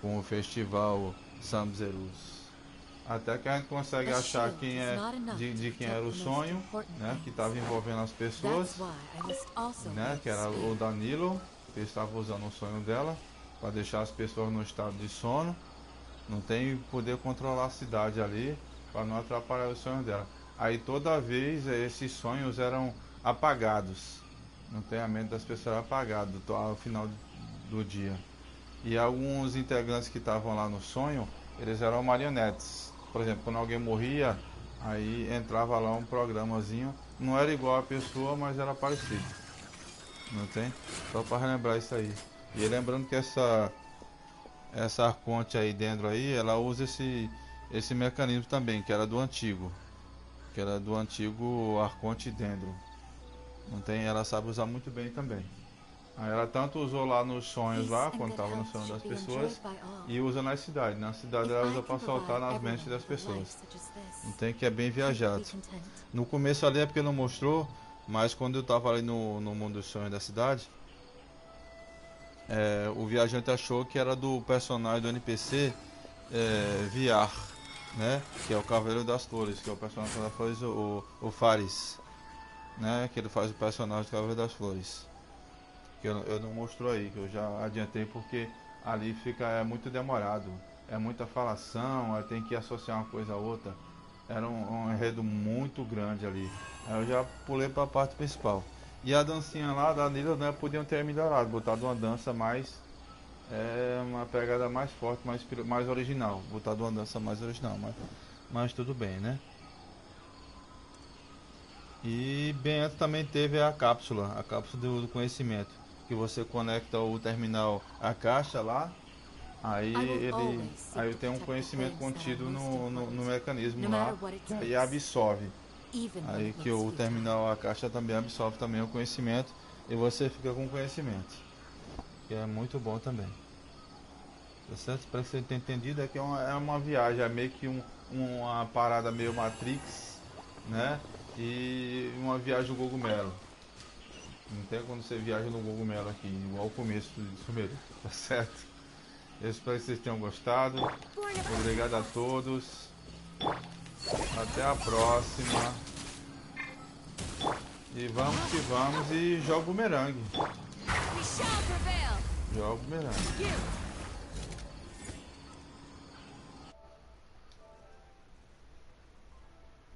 Speaker 14: com o festival SABZERUZ. Até que a gente consegue achar quem de quem era o sonho, né, que estava envolvendo as pessoas, né, que era o Danilo, que estava usando o sonho dela para deixar as pessoas no estado de sono. Não tem poder controlar a cidade ali para não atrapalhar os sonhos dela. Aí toda vez esses sonhos eram apagados, não tem, a mente das pessoas era apagado ao final do dia. E alguns integrantes que estavam lá no sonho, eles eram marionetes. Por exemplo, quando alguém morria, aí entrava lá um programazinho, não era igual a pessoa, mas era parecido. Não tem? Só para relembrar isso aí. E lembrando que essa Arconte aí dentro aí, ela usa esse mecanismo também, que era do antigo. Que era do antigo Arconte dentro. Não tem? Ela sabe usar muito bem também. Aí ela tanto usou lá nos sonhos lá, quando estava no sonho das pessoas, e usa na cidade. Na cidade ela usa para soltar nas mentes das pessoas. Não tem, que é bem viajado. No começo ali é porque não mostrou, mas quando eu estava ali no mundo dos sonhos da cidade, o viajante achou que era do personagem do NPC VR, né? Que é o Cavaleiro das Flores, que é o personagem das Flores, o Faris, né? Que ele faz o personagem do Cavaleiro das Flores. Que eu não mostrou aí, que eu já adiantei, porque ali fica muito demorado, é muita falação, aí tem que associar uma coisa a outra. Era um enredo muito grande ali. Aí eu já pulei para a parte principal. E a dancinha lá da Nila, né, podiam ter melhorado, botado uma dança mais, uma pegada mais forte, mais original, botado uma dança mais original, mas tudo bem, né? E bem antes também teve a cápsula do conhecimento, que você conecta o terminal à caixa lá, aí ele tem um conhecimento contido no mecanismo lá, que aí absorve.
Speaker 9: even when
Speaker 14: Aí
Speaker 9: it
Speaker 14: que
Speaker 9: looks
Speaker 14: o
Speaker 9: futile.
Speaker 14: terminal, a caixa também absorve também o conhecimento e você fica com conhecimento, que é muito bom também. Tá certo? Para que você tenha entendido, é que é uma viagem, é meio que uma parada meio Matrix, né? E uma viagem no cogumelo. Não tem quando você viaja no cogumelo aqui, igual o começo disso mesmo, tá certo? Eu espero que vocês tenham gostado. Obrigado a todos. Até a próxima. E vamos que vamos e joga o bumerangue. Joga o bumerangue.